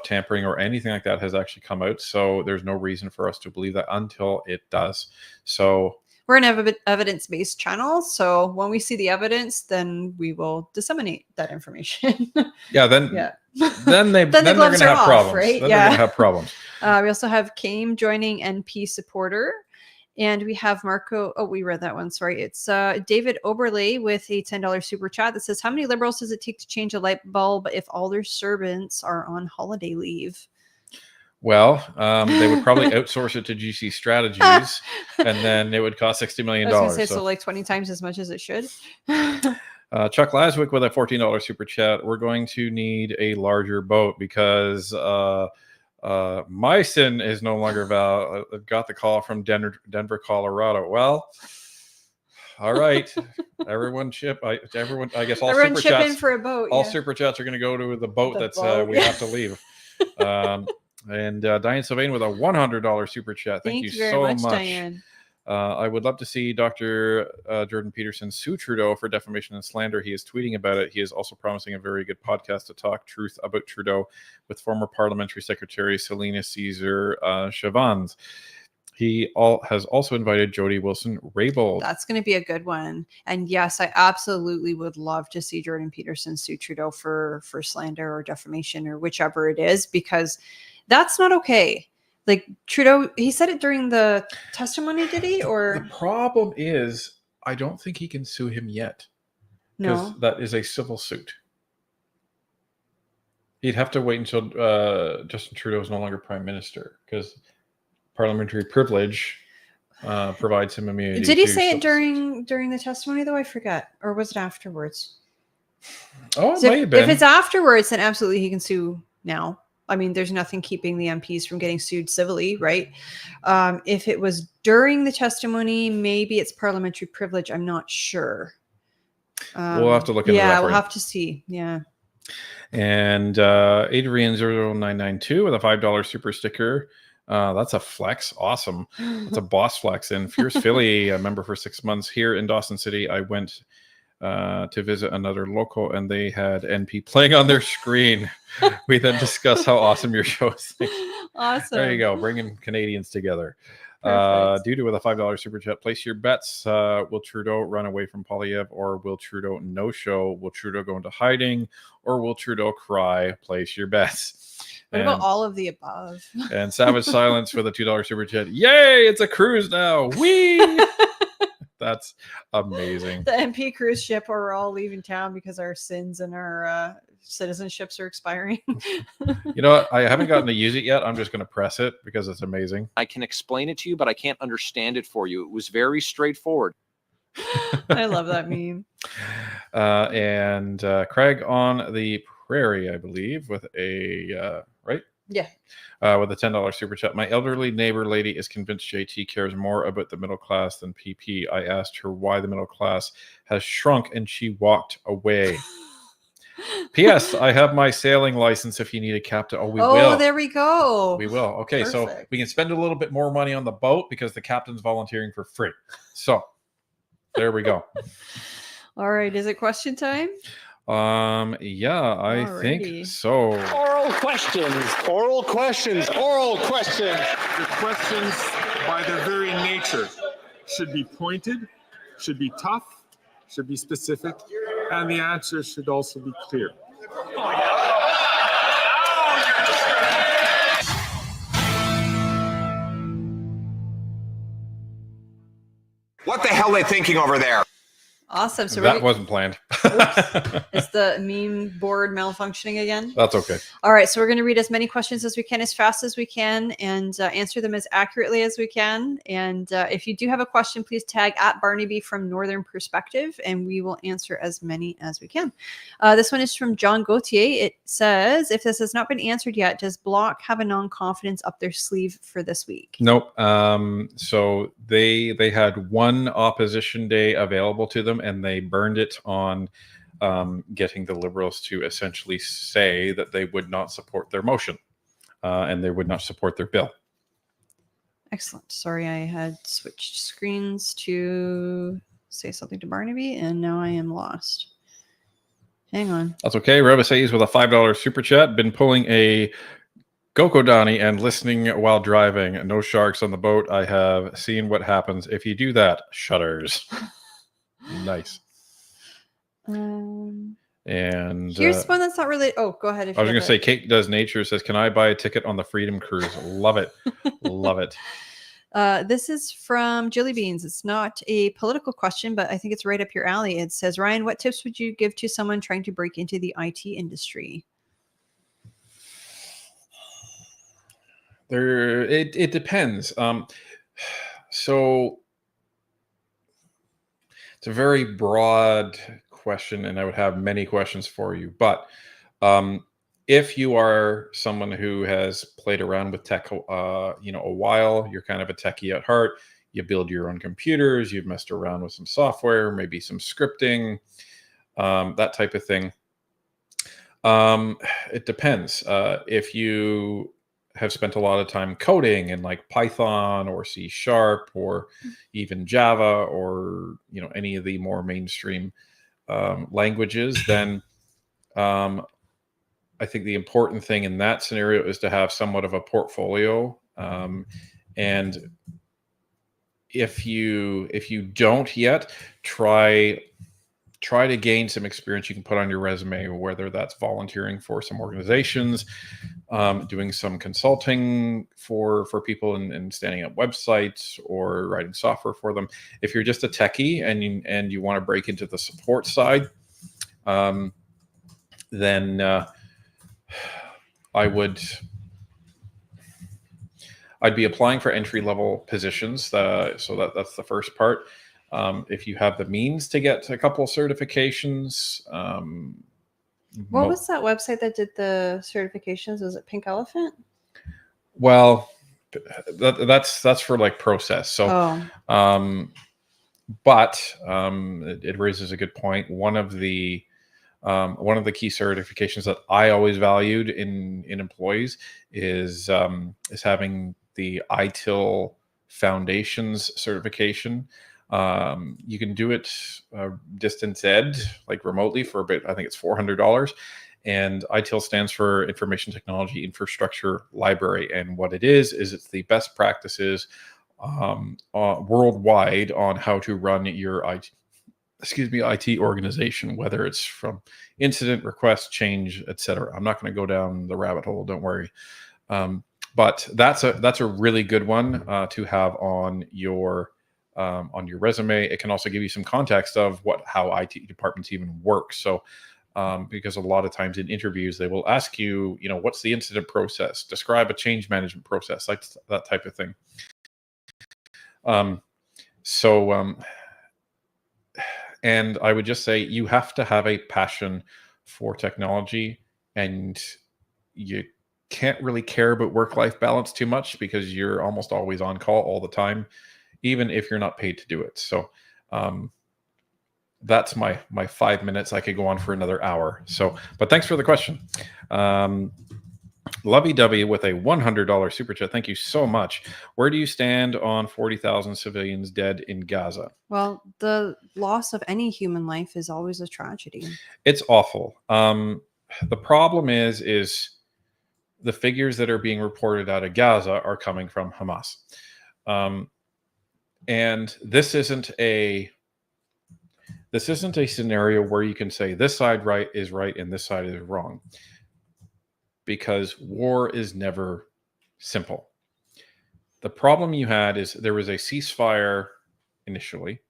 tampering or anything like that has actually come out. So there's no reason for us to believe that until it does. So we're an evidence-based channel. So when we see the evidence, then we will disseminate that information. Yeah. Then they're going to have problems. Right? Then they're going to have problems. We also have Kame joining NP supporter. And we have Marco. Oh, we read that one. Sorry. It's David Oberle with a $10 super chat that says, how many liberals does it take to change a light bulb if all their servants are on holiday leave? Well, they would probably outsource it to GC Strategies, and then it would cost $60 million. I was going to say, so like 20 times as much as it should. Chuck Laswick with a $14 super chat. We're going to need a larger boat because Myson is no longer valid. Got the call from Denver, Colorado. Well, all right, everyone chip. I guess all everyone super chip chats in for a boat. All super chats are going to go to the boat we have to leave. And Diane Sylvain with a $100 super chat. Thank you so much, Diane. I would love to see Dr. Jordan Peterson sue Trudeau for defamation and slander. He is tweeting about it. He is also promising a very good podcast to talk truth about Trudeau with former Parliamentary Secretary Selena Caesar Chavans. He has also invited Jody Wilson-Raybould. That's going to be a good one. And yes, I absolutely would love to see Jordan Peterson sue Trudeau for slander or defamation or whichever it is, because that's not okay. Like Trudeau, he said it during the testimony, did he? Or the problem is, I don't think he can sue him yet. No, that is a civil suit. He'd have to wait until Justin Trudeau is no longer prime minister, because parliamentary privilege provides him immunity. Did he say it during the testimony though? I forget, or was it afterwards? Oh, it might have been. If it's afterwards, then absolutely he can sue now. I mean, there's nothing keeping the MPs from getting sued civilly, right? If it was during the testimony, maybe it's parliamentary privilege. I'm not sure. We'll have to look into that. Yeah, we'll have to see. Yeah. And Adrian0992 with a $5 super sticker. That's a flex. Awesome. That's a boss flex. And Fierce Philly, a member for 6 months here in Dawson City. I went to visit another local and they had NP playing on their screen. We then discussed how awesome your show is. Awesome. There you go. Bringing Canadians together. Dude with a $5 super chat. Place your bets. Will Trudeau run away from Poilievre, or will Trudeau no show? Will Trudeau go into hiding, or will Trudeau cry? Place your bets. What about all of the above? And Savage Silence for the $2 super chat. Yay! It's a cruise now. Whee! That's amazing. The MP cruise ship, where we're all leaving town because our sins and our citizenships are expiring. You know what? I haven't gotten to use it yet. I'm just going to press it because it's amazing. I can explain it to you, but I can't understand it for you. It was very straightforward. I love that meme. And Craig on the Prairie, I believe, with a right? Yeah. With a $10 super chat. My elderly neighbor lady is convinced JT cares more about the middle class than PP. I asked her why the middle class has shrunk, and she walked away. P.S. I have my sailing license if you need a captain. Oh, we will. Oh, there we go. We will. Okay, perfect. So we can spend a little bit more money on the boat because the captain's volunteering for free. So There we go. All right. Is it question time? Yeah, I think so. Oral questions. Oral questions. Oral questions. The questions, by their very nature, should be pointed, should be tough, should be specific, and the answers should also be clear. What the hell are they thinking over there? Awesome. So that wasn't planned. Is the meme board malfunctioning again? That's okay. All right. So we're going to read as many questions as we can, as fast as we can, and answer them as accurately as we can. And if you do have a question, please tag at Barnaby from Northern Perspective, and we will answer as many as we can. This one is from John Gauthier. It says, if this has not been answered yet, does Block have a non-confidence up their sleeve for this week? Nope. So they had one opposition day available to them, and they burned it on getting the Liberals to essentially say that they would not support their motion and they would not support their bill. Excellent. Sorry, I had switched screens to say something to Barnaby, and now I am lost. Hang on. That's okay. Reva says with a $5 super chat, been pulling a Gokodani and listening while driving. No sharks on the boat. I have seen what happens if you do that. Shudders. Nice. And here's one that's not really. Oh, go ahead. I was going to say, Kate Does Nature says, can I buy a ticket on the Freedom Cruise? Love it. Love it. This is from Jilly Beans. It's not a political question, but I think it's right up your alley. It says, Ryan, what tips would you give to someone trying to break into the IT industry? It depends. So it's a very broad question, and I would have many questions for you. But if you are someone who has played around with tech, a while, you're kind of a techie at heart. You build your own computers. You've messed around with some software, maybe some scripting, that type of thing. It depends. If you have spent a lot of time coding in like Python or C# or even Java or any of the more mainstream languages, then I think the important thing in that scenario is to have somewhat of a portfolio. And if you don't yet, try to gain some experience you can put on your resume, whether that's volunteering for some organizations, doing some consulting for people and standing up websites or writing software for them. If you're just a techie and you want to break into the support side, then I'd be applying for entry-level positions. So that's the first part. If you have the means to get a couple of certifications. What was that website that did the certifications? Was it Pink Elephant? Well, that's for like process. So, but it raises a good point. One of the key certifications that I always valued in employees is having the ITIL Foundations certification. You can do it distance ed, like remotely, for a bit. I think it's $400. And ITIL stands for Information Technology Infrastructure Library. And what it is it's the best practices worldwide on how to run your IT organization, whether it's from incident, request, change, etc. I'm not going to go down the rabbit hole, don't worry. But that's a really good one to have on your resume. It can also give you some context of how IT departments even work. So, because a lot of times in interviews, they will ask you, what's the incident process? Describe a change management process, like that type of thing. And I would just say you have to have a passion for technology, and you can't really care about work-life balance too much because you're almost always on call all the time, even if you're not paid to do it. So that's my 5 minutes. I could go on for another hour. So, but thanks for the question. Lovey-dovey with a $100 super chat. Thank you so much. Where do you stand on 40,000 civilians dead in Gaza? Well, the loss of any human life is always a tragedy. It's awful. The problem is the figures that are being reported out of Gaza are coming from Hamas. And this isn't a scenario where you can say this side is right and this side is wrong, because war is never simple. The problem you had is there was a ceasefire initially.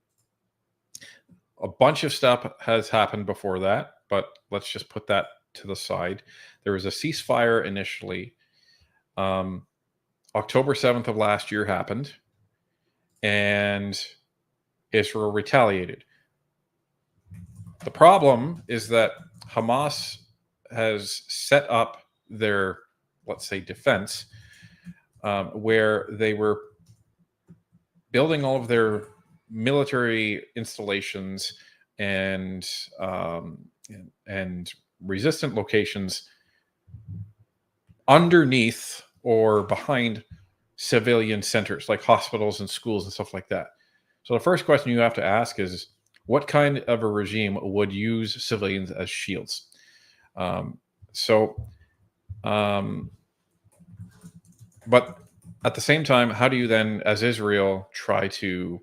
A bunch of stuff has happened before that, but let's just put that to the side. There was a ceasefire initially. October 7th of last year happened, and Israel retaliated. The problem is that Hamas has set up their, let's say, defense, where they were building all of their military installations and resistant locations underneath or behind civilian centers like hospitals and schools and stuff like that. So the first question you have to ask is, what kind of a regime would use civilians as shields? But at the same time, how do you then, as Israel, try to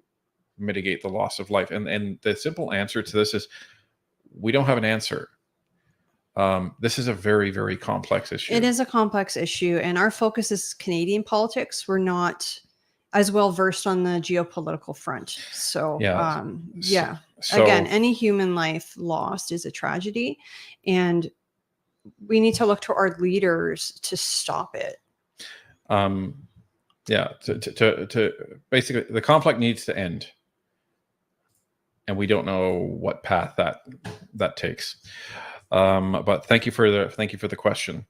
mitigate the loss of life? And the simple answer to this is we don't have an answer. This is a very, very complex issue. It is a complex issue, and our focus is Canadian politics. We're not as well versed on the geopolitical front. So, again, any human life lost is a tragedy, and we need to look to our leaders to stop it. To basically, the conflict needs to end, and we don't know what path that takes. But thank you for the question.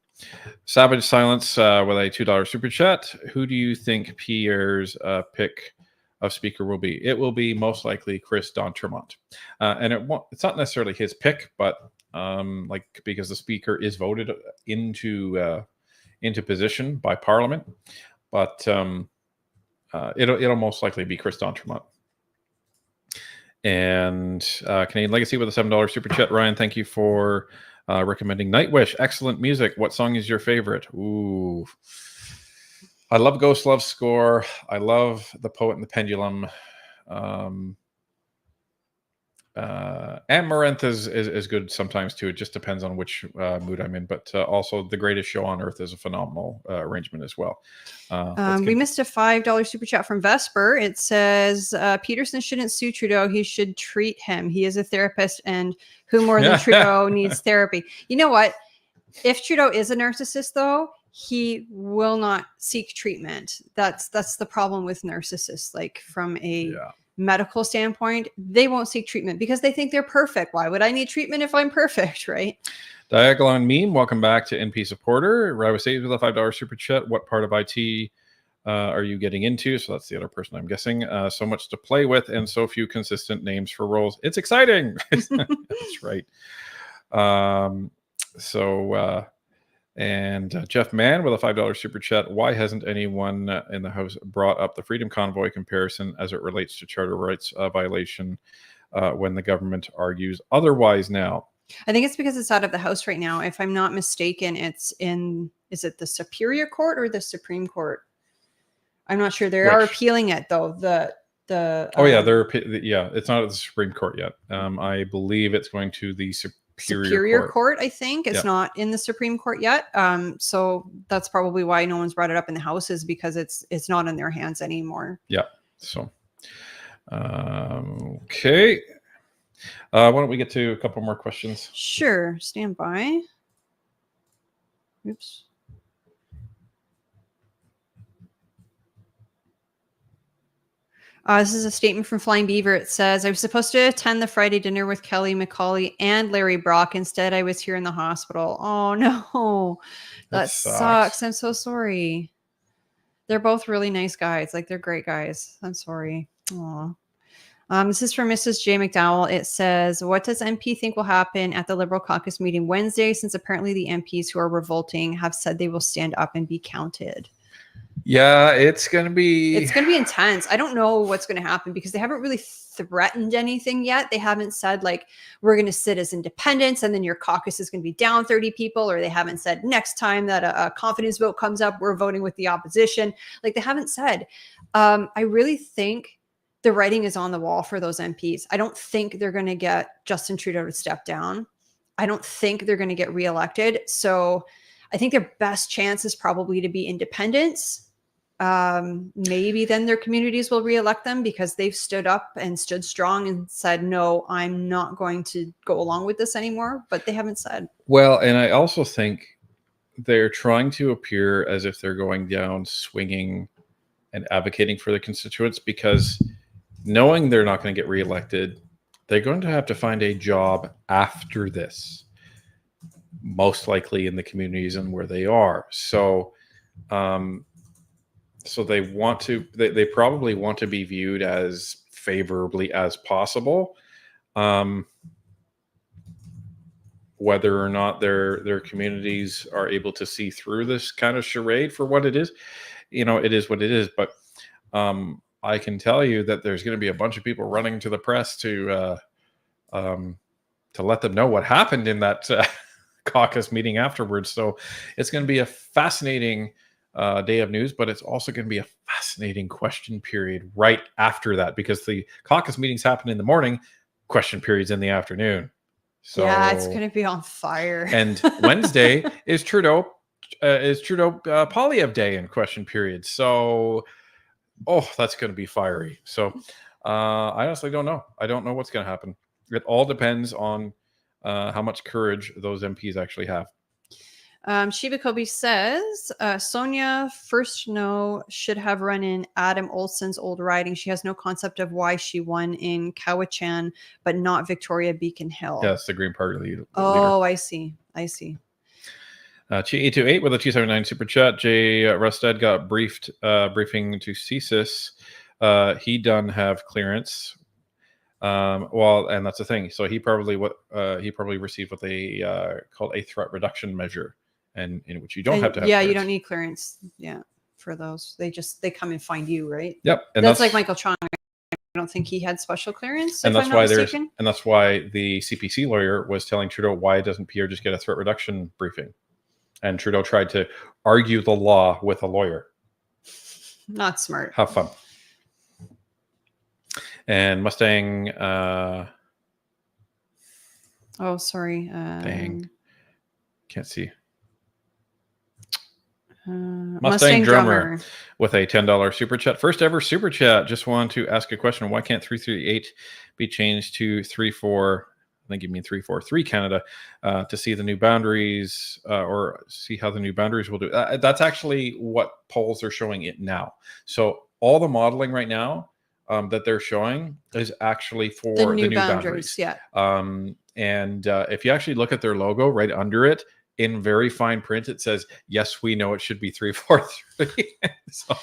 Savage Silence with a $2 super chat. Who do you think Pierre's pick of speaker will be? It will be most likely Chris d'Entremont, and it's not necessarily his pick, but because the speaker is voted into position by Parliament, but it'll most likely be Chris d'Entremont. And Canadian Legacy with a $7 super chat. Ryan, thank you for recommending Nightwish. Excellent music. What song is your favorite? Ooh, I love Ghost Love's score. I love The Poet and the Pendulum. Amaranth is good sometimes too. It just depends on which mood I'm in. But also, The Greatest Show on Earth is a phenomenal arrangement as well. We missed a $5 super chat from Vesper. It says Peterson shouldn't sue Trudeau. He should treat him. He is a therapist, and who more than Trudeau needs therapy? You know what? If Trudeau is a narcissist, though, he will not seek treatment. That's the problem with narcissists. Like from a medical standpoint, they won't seek treatment because they think they're perfect. Why would I need treatment if I'm perfect, right? Diagolon Meme, welcome back to NP Supporter. Rawa Saves with a $5 super chat. What part of IT are you getting into? So that's the other person I'm guessing. So much to play with and so few consistent names for roles. It's exciting. That's right. And Jeff Mann with a $5 super chat. Why hasn't anyone in the House brought up the Freedom Convoy comparison as it relates to charter rights violation when the government argues otherwise now? I think it's because it's out of the House right now. If I'm not mistaken, is it the Superior Court or the Supreme Court? I'm not sure. They are appealing it though. It's not at the Supreme Court yet. I believe it's going to the Superior Court. I think it's not in the Supreme Court yet. So that's probably why no one's brought it up in the House, is because it's not in their hands anymore. Yeah. So, okay. Why don't we get to a couple more questions? Sure. Stand by. Oops. This is a statement from Flying Beaver. It says, I was supposed to attend the Friday dinner with Kelly McCauley and Larry Brock. Instead, I was here in the hospital. Oh, no. That sucks. I'm so sorry. They're both really nice guys. Like, they're great guys. I'm sorry. Aw. This is from Mrs. J. McDowell. It says, what does MP think will happen at the Liberal caucus meeting Wednesday, since apparently the MPs who are revolting have said they will stand up and be counted? Yeah, it's going to be intense. I don't know what's going to happen because they haven't really threatened anything yet. They haven't said like, we're going to sit as independents and then your caucus is going to be down 30 people, or they haven't said next time that a confidence vote comes up, we're voting with the opposition. Like, they haven't said. I really think the writing is on the wall for those MPs. I don't think they're going to get Justin Trudeau to step down. I don't think they're going to get reelected. So I think their best chance is probably to be independents. Maybe then their communities will reelect them because they've stood up and stood strong and said, no, I'm not going to go along with this anymore. But they haven't said. Well, and I also think they're trying to appear as if they're going down swinging and advocating for their constituents, because knowing they're not going to get reelected, they're going to have to find a job after this, most likely in the communities and where they are. So, so they want to, they probably want to be viewed as favorably as possible. Whether or not their communities are able to see through this kind of charade for what it is, it is what it is. But I can tell you that there's going to be a bunch of people running to the press to let them know what happened in that caucus meeting afterwards. So it's going to be a fascinating day of news, but it's also going to be a fascinating question period right after that, because the caucus meetings happen in the morning, question periods in the afternoon. So yeah, it's going to be on fire. And Wednesday is Trudeau Poilievre Day in question period. So, that's going to be fiery. So I honestly don't know. I don't know what's going to happen. It all depends on how much courage those MPs actually have. Shiva Kobe says, Sonia First No should have run in Adam Olson's old riding. She has no concept of why she won in Cowichan, but not Victoria Beacon Hill. Yes, the Green Party leader. Oh, I see. Chi828 with a 279 super chat. Jay Rustad got briefing to CSIS. He done have clearance. Well, and that's the thing. So he probably received what they called a threat reduction measure, and in which you don't have to have yeah, clearance. you don't need clearance. Yeah, for those. They come and find you, right? Yep. And that's like Michael Chong. I don't think he had special clearance. And that's why that's why the CPC lawyer was telling Trudeau, why doesn't Pierre just get a threat reduction briefing? And Trudeau tried to argue the law with a lawyer. Not smart. Have fun. And Mustang. Oh, sorry. Dang. Can't see. Mustang Drummer with a $10 super chat. First ever super chat. Just want to ask a question. Why can't 338 be changed to 34? I think you mean 343 Canada, to see the new boundaries or see how the new boundaries will do. That's actually what polls are showing it now. So all the modeling right now that they're showing is actually for the new boundaries. Yeah. And if you actually look at their logo right under it, in very fine print, it says, yes, we know it should be 343. So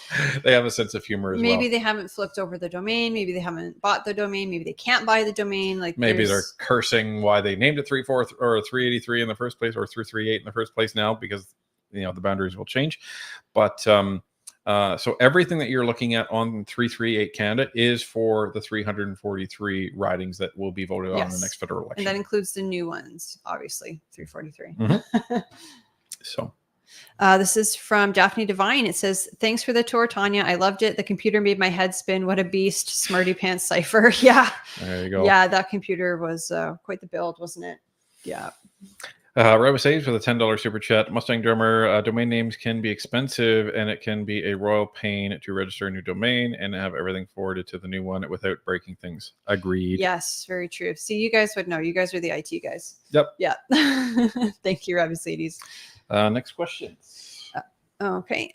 they have a sense of humor as well. Maybe they haven't flipped over the domain. Maybe they haven't bought the domain. Maybe they can't buy the domain. Like maybe they're cursing why they named it 34 or 383 in the first place, or 338 in the first place now, because the boundaries will change. But so everything that you're looking at on 338 Canada is for the 343 ridings that will be voted on in the next federal election. And that includes the new ones, obviously, 343. Mm-hmm. So this is from Daphne Divine. It says, thanks for the tour, Tanya. I loved it. The computer made my head spin. What a beast. Smarty Pants Cipher. Yeah. There you go. Yeah, that computer was quite the build, wasn't it? Yeah. Robert Saves with a $10 super chat. Mustang Drummer, domain names can be expensive, and it can be a royal pain to register a new domain and have everything forwarded to the new one without breaking things. Agreed. Yes, very true. See, you guys would know. You guys are the IT guys. Yep. Yeah. Thank you, Mercedes. Next question. Okay.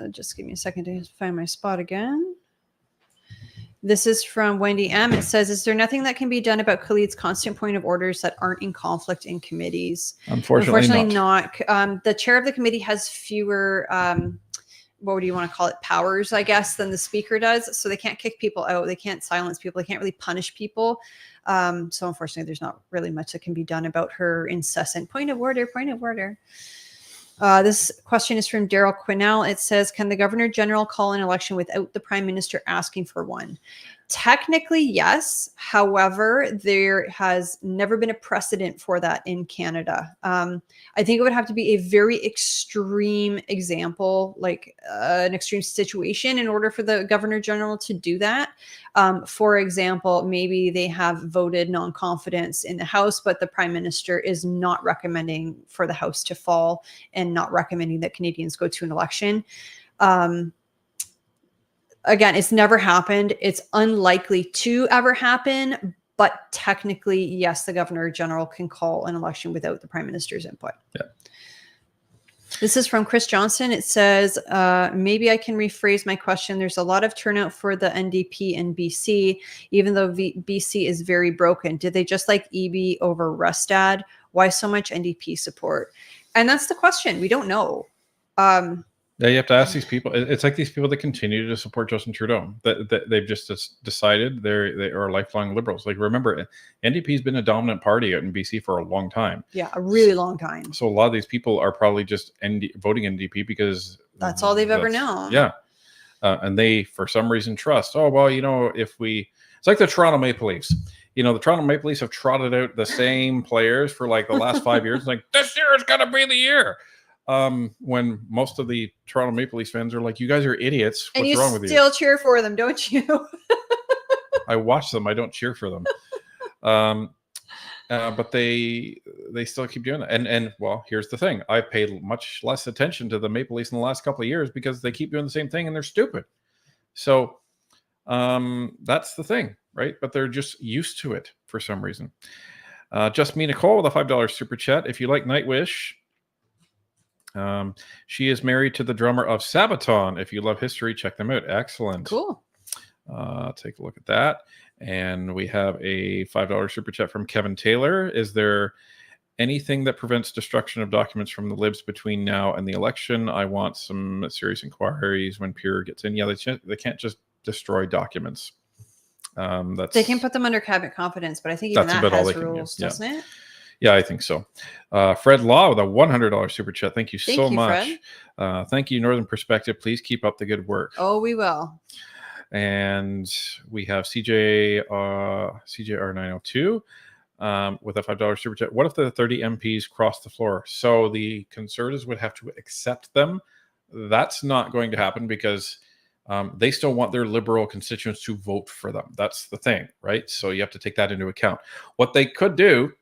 Just give me a second to find my spot again. This is from Wendy M. It says, is there nothing that can be done about Khalid's constant point of orders that aren't in conflict in committees? Unfortunately not. The chair of the committee has fewer what do you want to call it, powers, I guess, than the speaker does. So they can't kick people out. They can't silence people. They can't really punish people. So unfortunately, there's not really much that can be done about her incessant point of order, point of order. This question is from Daryl Quinnell. It says, can the Governor General call an election without the Prime Minister asking for one? Technically, yes. However, there has never been a precedent for that in Canada. I think it would have to be a very extreme example, like an extreme situation, in order for the Governor General to do that. For example, maybe they have voted non-confidence in the House, but the Prime Minister is not recommending for the House to fall and not recommending that Canadians go to an election. Again, it's never happened. It's unlikely to ever happen, but technically, yes, the Governor General can call an election without the Prime Minister's input. Yeah. This is from Chris Johnson. It says, maybe I can rephrase my question. There's a lot of turnout for the NDP in BC, even though BC is very broken. Did they just like EB over Rustad? Why so much NDP support? And that's the question. We don't know. Yeah, you have to ask these people. It's like these people that continue to support Justin Trudeau. That they've just decided they are lifelong liberals. Like, remember, NDP's been a dominant party out in BC for a long time. Yeah, a really long time. So a lot of these people are probably just voting NDP because that's all they've ever known. Yeah, and they, for some reason, trust. Oh well, if we, it's like the Toronto Maple Leafs. The Toronto Maple Leafs have trotted out the same players for like the last 5 years. Like, this year is going to be the year. When most of the Toronto Maple Leafs fans are like, you guys are idiots. What's wrong with you? And you still cheer for them, don't you? I watch them. I don't cheer for them. But they still keep doing it. And well, here's the thing. I paid much less attention to the Maple Leafs in the last couple of years because they keep doing the same thing and they're stupid. So that's the thing, right? But they're just used to it for some reason. Just me, Nicole, with a $5 super chat. If you like Nightwish, she is married to the drummer of Sabaton. If you love history, check them out. Excellent. Cool. Take a look at that. And we have a $5 super chat from Kevin Taylor. Is there anything that prevents destruction of documents from the libs between now and the election? I want some serious inquiries when Pure gets in. Yeah, they can't just destroy documents. They can put them under cabinet confidence, but I think even that has rules, doesn't it? Yeah, I think so. Fred Law with a $100 super chat. Thank you so much. Thank you, Northern Perspective. Please keep up the good work. Oh, we will. And we have CJR902 with a $5 super chat. What if the 30 MPs cross the floor? So the Conservatives would have to accept them. That's not going to happen because they still want their Liberal constituents to vote for them. That's the thing, right? So you have to take that into account. What they could do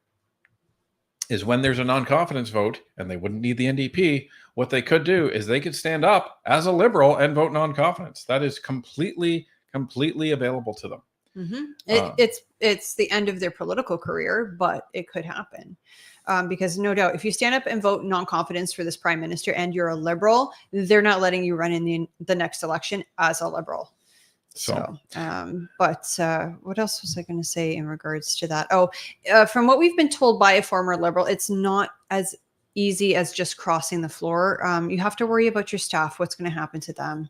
is when there's a non-confidence vote, and they wouldn't need the NDP, what they could do is they could stand up as a Liberal and vote non-confidence. That is completely available to them. Mm-hmm. It's the end of their political career, but it could happen. Because no doubt, if you stand up and vote non-confidence for this Prime Minister and you're a Liberal, they're not letting you run in the next election as a Liberal. So, but what else was I going to say in regards to that? From what we've been told by a former Liberal, it's not as easy as just crossing the floor. You have to worry about your staff, what's going to happen to them.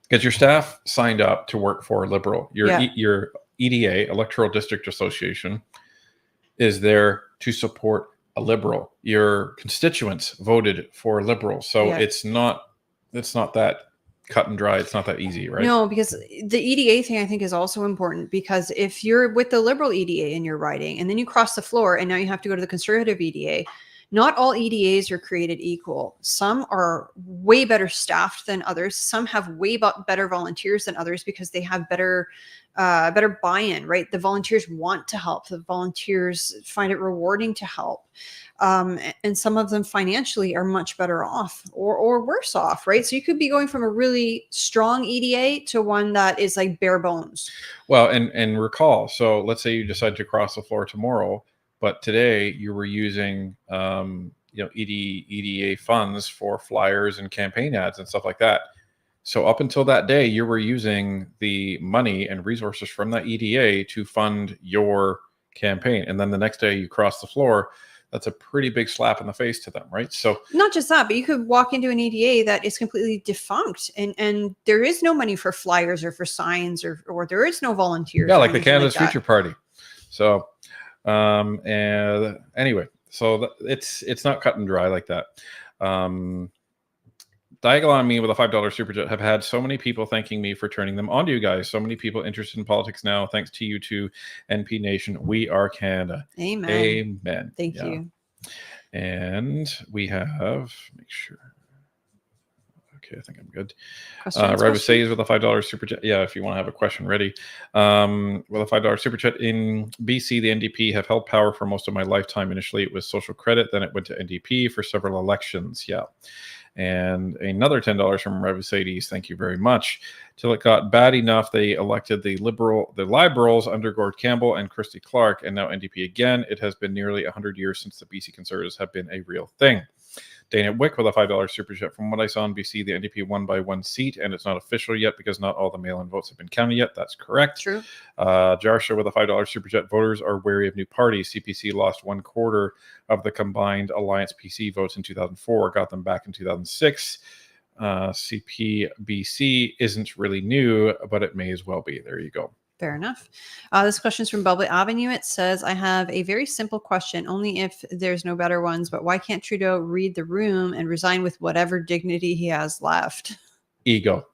Because your staff signed up to work for Liberal. Your EDA, Electoral District Association, is there to support a Liberal. Your constituents voted for Liberal. So it's not that cut and dry. It's not that easy, right? No, because the EDA thing I think is also important, because if you're with the Liberal EDA and you're riding and then you cross the floor and now you have to go to the Conservative EDA, not all EDAs are created equal. Some are way better staffed than others. Some have way better volunteers than others because they have better buy-in, right? The volunteers want to help. The volunteers find it rewarding to help. And some of them financially are much better off or worse off, right? So you could be going from a really strong EDA to one that is like bare bones. Well, and recall, so let's say you decide to cross the floor tomorrow, but today you were using EDA funds for flyers and campaign ads and stuff like that. So up until that day, you were using the money and resources from that EDA to fund your campaign. And then the next day you cross the floor, that's a pretty big slap in the face to them, right? So not just that, but you could walk into an EDA that is completely defunct, and there is no money for flyers or for signs, or there is no volunteers. Yeah, like the Canada's Future Party. So, and anyway, so it's not cut and dry like that. Diagonal on me with a $5 super chat. Have had so many people thanking me for turning them on to you guys. So many people interested in politics now. Thanks to you two, NP Nation. We are Canada. Amen. Amen. Thank you. And we have, make sure. Okay, I think I'm good. Questions? with a $5 super chat. Yeah, if you want to have a question ready. With a $5 super chat. In BC, the NDP have held power for most of my lifetime. Initially, it was social credit. Then it went to NDP for several elections. Yeah. And another $10 from Revisades. Thank you very much. Till it got bad enough, they elected the Liberals under Gord Campbell and Christy Clark, and now NDP again. It has been nearly 100 years since the BC Conservatives have been a real thing. Dana Wick with a $5 super chat. From what I saw in BC, the NDP won by 1 seat, and it's not official yet because not all the mail-in votes have been counted yet. That's correct. True. Jarsha with a $5 super chat. Voters are wary of new parties. CPC lost 1/4 of the combined Alliance PC votes in 2004, got them back in 2006. CPBC isn't really new, but it may as well be. There you go. Fair enough. This question is from Velvet Avenue. It says, I have a very simple question, only if there's no better ones, but why can't Trudeau read the room and resign with whatever dignity he has left? Ego.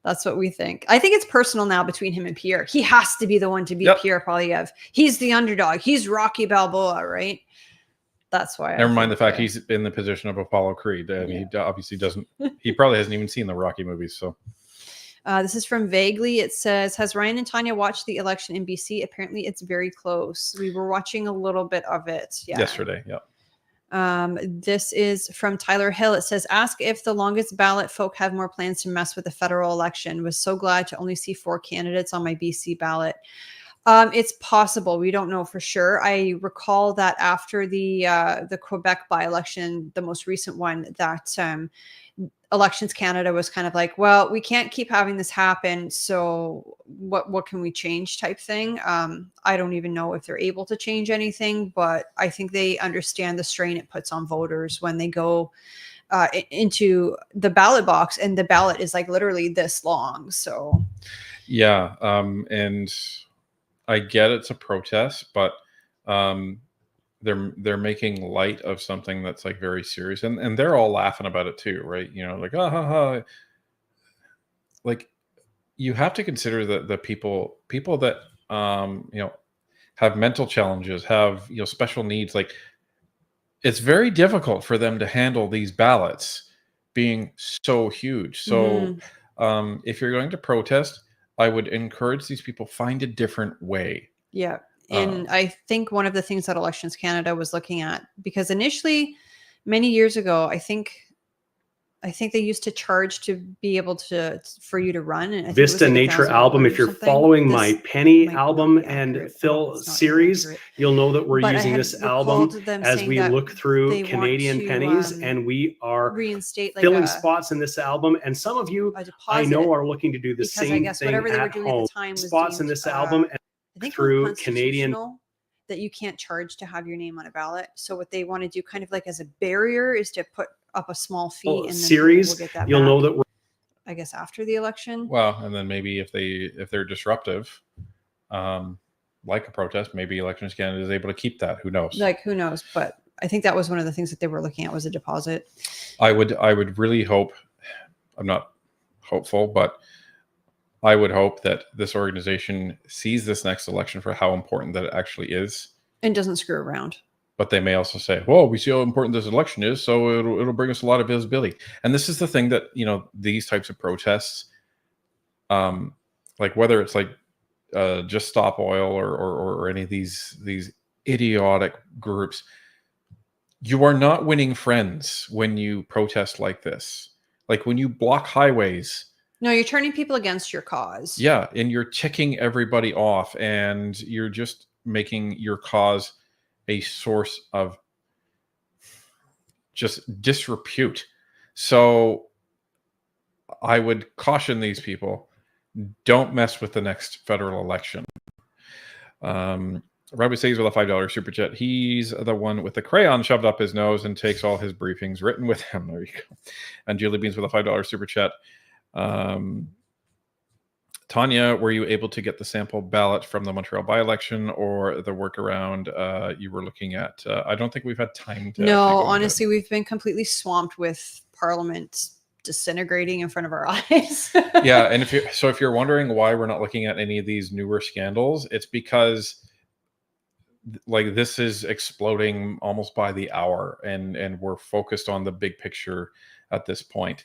That's what we think. I think it's personal now between him and Pierre. He has to be the one to beat Pierre Poilievre. He's the underdog. He's Rocky Balboa, right? That's why. Never mind the fact he's in the position of Apollo Creed. And he obviously doesn't. He probably hasn't even seen the Rocky movies, so. This is from Vaguely. It says, has Ryan and Tanya watched the election in BC? Apparently, it's very close. We were watching a little bit of it yesterday. This is from Tyler Hill. It says, ask if the longest ballot folk have more plans to mess with the federal election. Was so glad to only see 4 candidates on my BC ballot. It's possible. We don't know for sure. I recall that after the Quebec by-election, the most recent one, that Elections Canada was kind of like, well, we can't keep having this happen. So what can we change type thing? I don't even know if they're able to change anything, but I think they understand the strain it puts on voters when they go into the ballot box and the ballot is like literally this long. So, yeah. And I get it's a protest, but they're making light of something that's like very serious, and they're all laughing about it too, right? You know, like like you have to consider that the people that have mental challenges, have special needs. Like it's very difficult for them to handle these ballots being so huge. So if you're going to protest, I would encourage these people, find a different way. Yeah. And I think one of the things that Elections Canada was looking at, because initially many years ago, I think they used to charge to be able for you to run. And Vista Nature album. If you're following my Penny album and Phil series, you'll know that we're using this album as we look through Canadian pennies, and we are filling spots in this album. And some of you, I know, are looking to do the same thing at home. Spots in this album and through Canadian. That you can't charge to have your name on a ballot. So what they want to do, kind of like as a barrier, is to put up a small fee and then series. We'll get that you'll back, know that we're, I guess, after the election. Well, and then maybe if they're disruptive, like a protest, maybe Elections Canada is able to keep that. Who knows? Like who knows? But I think that was one of the things that they were looking at, was a deposit. I would really hope. I'm not hopeful, but I would hope that this organization sees this next election for how important that it actually is, and doesn't screw around. But they may also say, well, we see how important this election is, so it'll bring us a lot of visibility. And this is the thing that, these types of protests, like whether it's like Just Stop Oil or any of these idiotic groups, you are not winning friends when you protest like this. Like when you block highways. No, you're turning people against your cause. Yeah, and you're ticking everybody off, and you're just making your cause a source of just disrepute. So I would caution these people, don't mess with the next federal election. Robbie Says with a $5 super chat. He's the one with the crayon shoved up his nose and takes all his briefings written with him. There you go. And Julie Beans with a $5 super chat. Tanya, were you able to get the sample ballot from the Montreal by-election or the workaround you were looking at? I don't think we've had time to. No, honestly, we've been completely swamped with Parliament disintegrating in front of our eyes. Yeah, and if you're wondering why we're not looking at any of these newer scandals, it's because like this is exploding almost by the hour, and we're focused on the big picture at this point.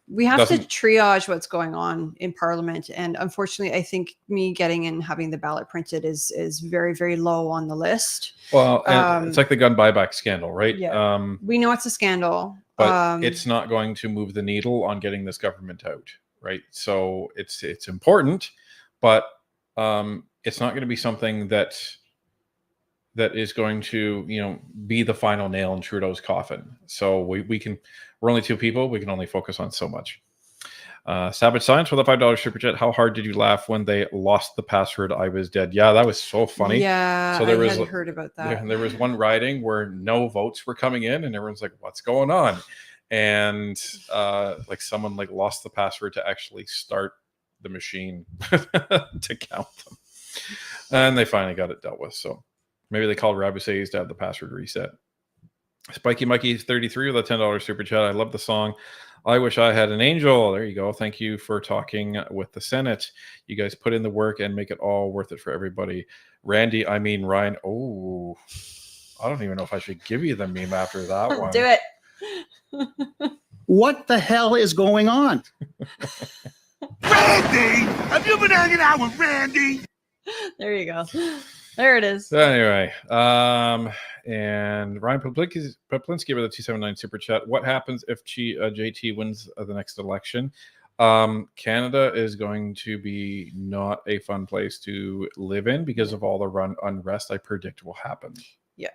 We have to triage what's going on in Parliament, and unfortunately, I think me getting and having the ballot printed is very, very low on the list. Well, it's like the gun buyback scandal, right? Yeah. We know it's a scandal, but it's not going to move the needle on getting this government out, right? So it's important, but it's not going to be something that is going to be the final nail in Trudeau's coffin. So we're only two people. We can only focus on so much. Savage Science with a $5 super chat. How hard did you laugh when they lost the password? I was dead. Yeah, that was so funny. Yeah, so I hadn't heard about that. Yeah, and there was one riding where no votes were coming in, and everyone's like, "What's going on?" And like someone like lost the password to actually start the machine to count them, and they finally got it dealt with. So maybe they called Rabusays to have the password reset. Spiky Mikey 33 with a $10 super chat. I love the song. I wish I had an angel. There you go. Thank you for talking with the Senate. You guys put in the work and make it all worth it for everybody. Ryan. Oh, I don't even know if I should give you the meme after that one. Do it. What the hell is going on? Randy! Have you been hanging out with Randy? There you go. There it is. Anyway, and Ryan Poplinski with a 279 super chat. What happens if JT wins the next election? Canada is going to be not a fun place to live in because of all the unrest I predict will happen. Yeah.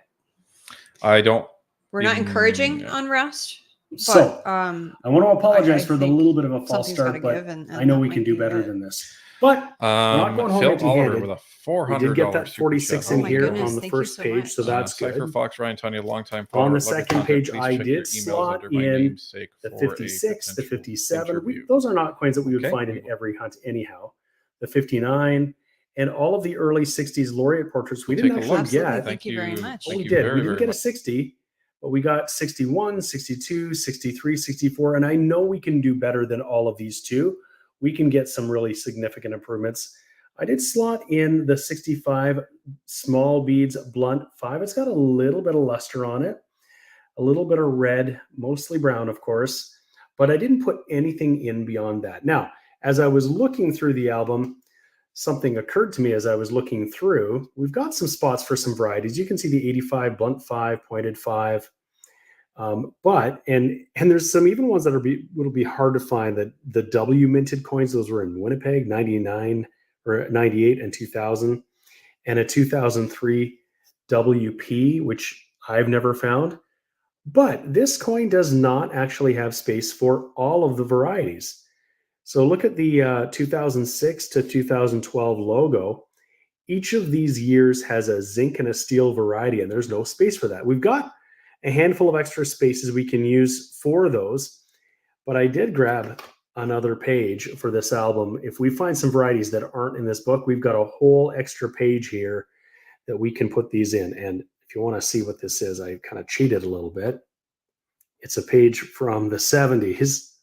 We're not encouraging unrest. So I want to apologize for the little bit of a false start, but I know we can do better than this. But not going home empty-handed. With a $400 we did get that 46 in here on the first page, so that's good. Cypher Fox, Ryan, Tanya, longtime follower. On the second page, I did slot in the 56, the 57. Those are not coins that we would find in every hunt anyhow. The 59 and all of the early 60s laureate portraits we didn't actually get. Thank you very much. We did. We didn't get a 60, but we got 61, 62, 63, 64, and I know we can do better than all of these two. We can get some really significant improvements. I did slot in the 65 small beads blunt 5. It's got a little bit of luster on it, a little bit of red, mostly brown, of course, but I didn't put anything in beyond that. Now, as I was looking through the album, something occurred to me as I was looking through. We've got some spots for some varieties. You can see the 85 blunt 5, pointed 5. But there's some even ones that will be hard to find. That the W minted coins, those were in Winnipeg, 99 or 98 and 2000, and a 2003 WP, which I've never found. But this coin does not actually have space for all of the varieties. So look at the 2006 to 2012 logo. Each of these years has a zinc and a steel variety, and there's no space for that. We've got a handful of extra spaces we can use for those, but I did grab another page for this album. If we find some varieties that aren't in this book, we've got a whole extra page here that we can put these in. And if you want to see what this is, I kind of cheated a little bit. It's a page from the 70s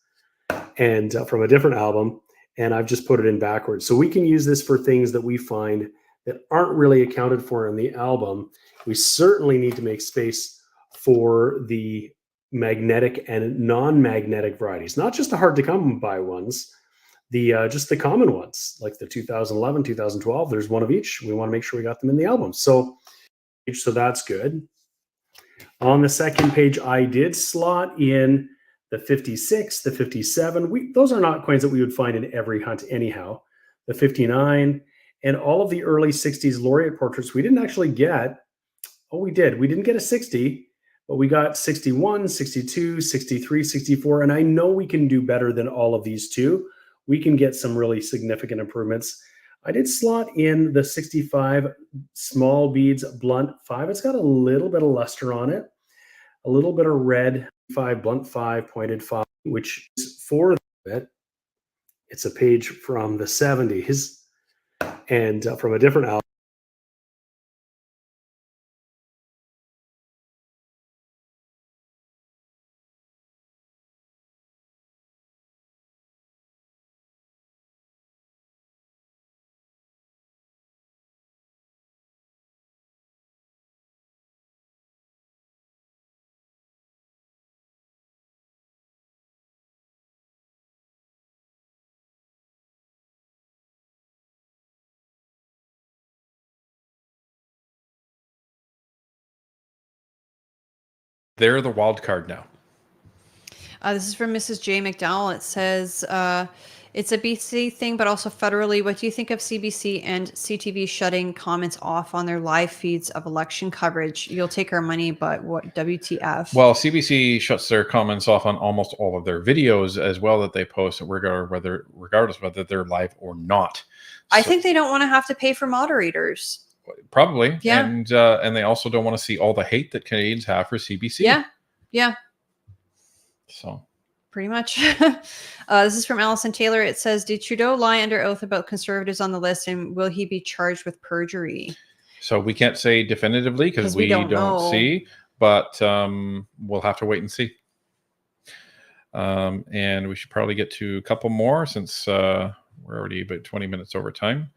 and from a different album, and I've just put it in backwards. So we can use this for things that we find that aren't really accounted for in the album. We certainly need to make space for the magnetic and non-magnetic varieties, not just the hard to come by ones, just the common ones, like the 2011, 2012, there's one of each. We want to make sure we got them in the album. So that's good. On the second page, I did slot in the 56, the 57. Those are not coins that we would find in every hunt anyhow. The 59 and all of the early 60s laureate portraits we didn't actually get. Oh, we did. We didn't get a 60. But we got 61, 62, 63, 64, and I know we can do better than all of these two. We can get some really significant improvements. I did slot in the 65 small beads blunt 5. It's got a little bit of luster on it, a little bit of red 5, blunt 5, pointed 5, which is for it. It's a page from the 70s and from a different album. They're the wild card now. This is from Mrs. J. McDowell. It says, it's a BC thing, but also federally. What do you think of CBC and CTV shutting comments off on their live feeds of election coverage? You'll take our money, but what, WTF? Well, CBC shuts their comments off on almost all of their videos as well that they post, regardless whether they're live or not. I think they don't want to have to pay for moderators. Probably. Yeah. And they also don't want to see all the hate that Canadians have for CBC. Yeah. Yeah. So pretty much. This is from Allison Taylor. It says, did Trudeau lie under oath about Conservatives on the list, and will he be charged with perjury? So we can't say definitively because we don't see, but we'll have to wait and see. And we should probably get to a couple more since we're already about 20 minutes over time.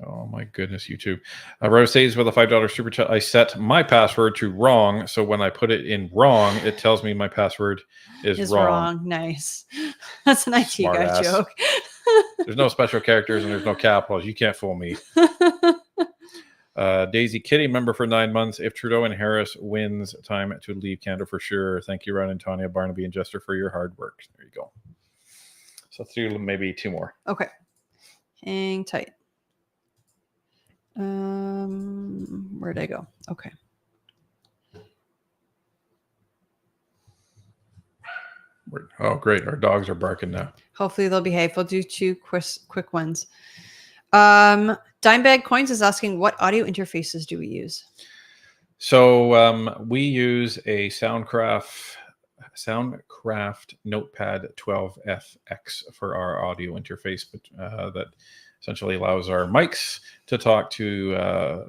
Oh my goodness, YouTube. Rose says with a $5 super chat, I set my password to wrong. So when I put it in wrong, it tells me my password is wrong. Nice. That's an IT Smart guy ass. joke. There's no special characters and there's no capitals. You can't fool me. Daisy Kitty, member for 9 months. If Trudeau and Harris wins, time to leave Canada for sure. Thank you, Ron, Antonia, Barnaby, and Jester for your hard work. There you go. So maybe two more. Okay. Hang tight. Where'd I go? Okay. Oh, great. Our dogs are barking now. Hopefully they'll behave. We'll do two quick ones. Dimebag Coins is asking, what audio interfaces do we use? So we use a Soundcraft Notepad 12FX for our audio interface, that essentially allows our mics to talk to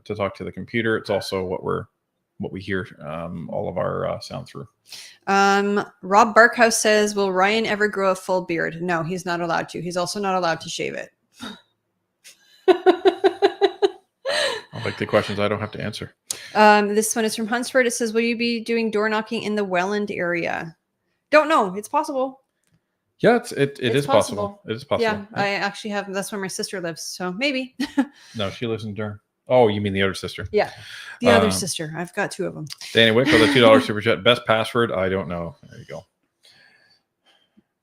the computer. It's also what we hear all of our sound through. Rob Barkhouse says, will Ryan ever grow a full beard? No, he's not allowed to. He's also not allowed to shave it. I like the questions I don't have to answer. This one is from Hunsford. It says, will you be doing door knocking in the Welland area? Don't know. It's possible. Yeah, it is possible. It is possible. Yeah, I actually have. That's where my sister lives. So maybe. No, she lives in Durham. Oh, you mean the other sister? Yeah, the other sister. I've got two of them. Danny Wick with a $2 super chat. Best password? I don't know. There you go.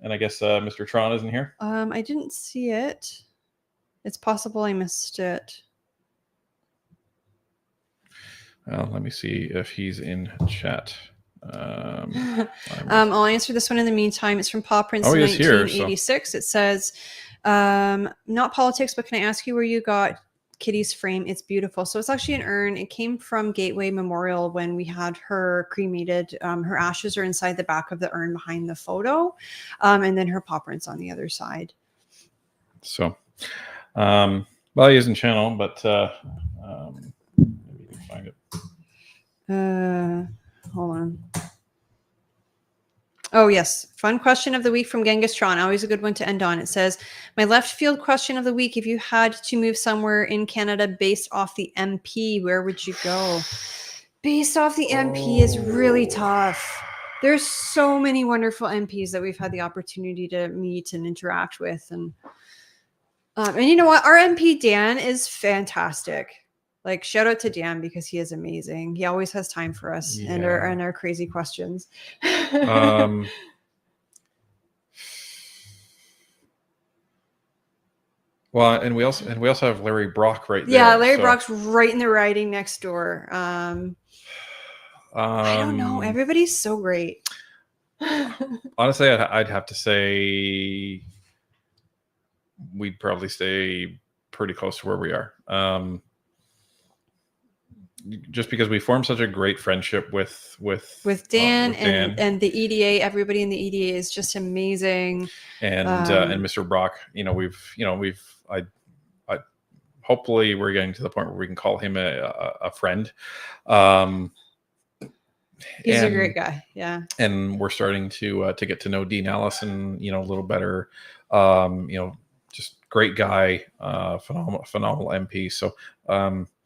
And I guess Mr. Tron isn't here. I didn't see it. It's possible I missed it. Well, let me see if he's in chat. I'll answer this one in the meantime. It's from Paw Prince in 1986. It says, not politics, but can I ask you where you got Kitty's frame? It's beautiful. So it's actually an urn. It came from Gateway Memorial when we had her cremated. Her ashes are inside the back of the urn behind the photo, and then her paw prints on the other side. So, well, he isn't channel, but maybe you can find it. Hold on. Oh, yes. Fun question of the week from Genghis Tron. Always a good one to end on. It says, my left field question of the week. If you had to move somewhere in Canada based off the MP, where would you go? Based off the MP is really tough. There's so many wonderful MPs that we've had the opportunity to meet and interact with. And you know what? Our MP, Dan, is fantastic. Like, shout out to Dan because he is amazing. He always has time for us and our crazy questions. Well, and we also have Larry Brock right there. Yeah, Larry Brock's right in the riding next door. I don't know. Everybody's so great. Honestly, I'd have to say we'd probably stay pretty close to where we are. Just because we formed such a great friendship with Dan, and the EDA, everybody in the EDA is just amazing. And Mr. Brock, I hopefully we're getting to the point where we can call him a friend. He's a great guy. Yeah. And we're starting to get to know Dean Allison, a little better. Just great guy, phenomenal MP. So,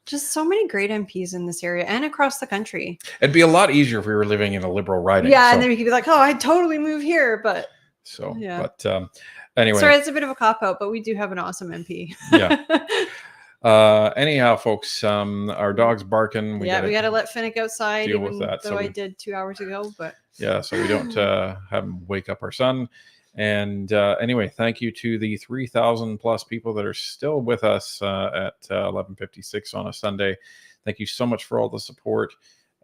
just so many great MPs in this area and across the country. It'd be a lot easier if we were living in a liberal riding. Yeah, and then we could be like, oh, I'd totally move here, but yeah. But anyway, sorry, it's a bit of a cop out, but we do have an awesome MP. Yeah. Anyhow, folks, our dog's barking. We got to let Finnick outside. Deal with that. Though I did 2 hours ago, but yeah, so we don't have him wake up our son. And anyway, thank you to the 3,000 plus people that are still with us at 11:56 on a Sunday. Thank you so much for all the support.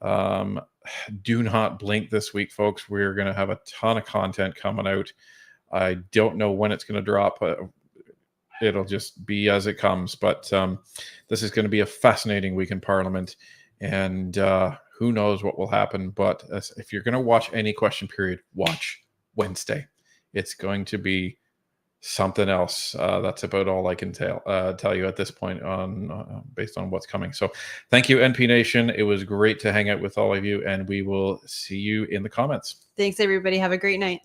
Do not blink this week, folks. We're going to have a ton of content coming out. I don't know when it's going to drop. It'll just be as it comes. But this is going to be a fascinating week in Parliament. And who knows what will happen. But if you're going to watch any question period, watch Wednesday. It's going to be something else. That's about all I can tell you at this point based on what's coming. So thank you, NP Nation. It was great to hang out with all of you, and we will see you in the comments. Thanks, everybody. Have a great night.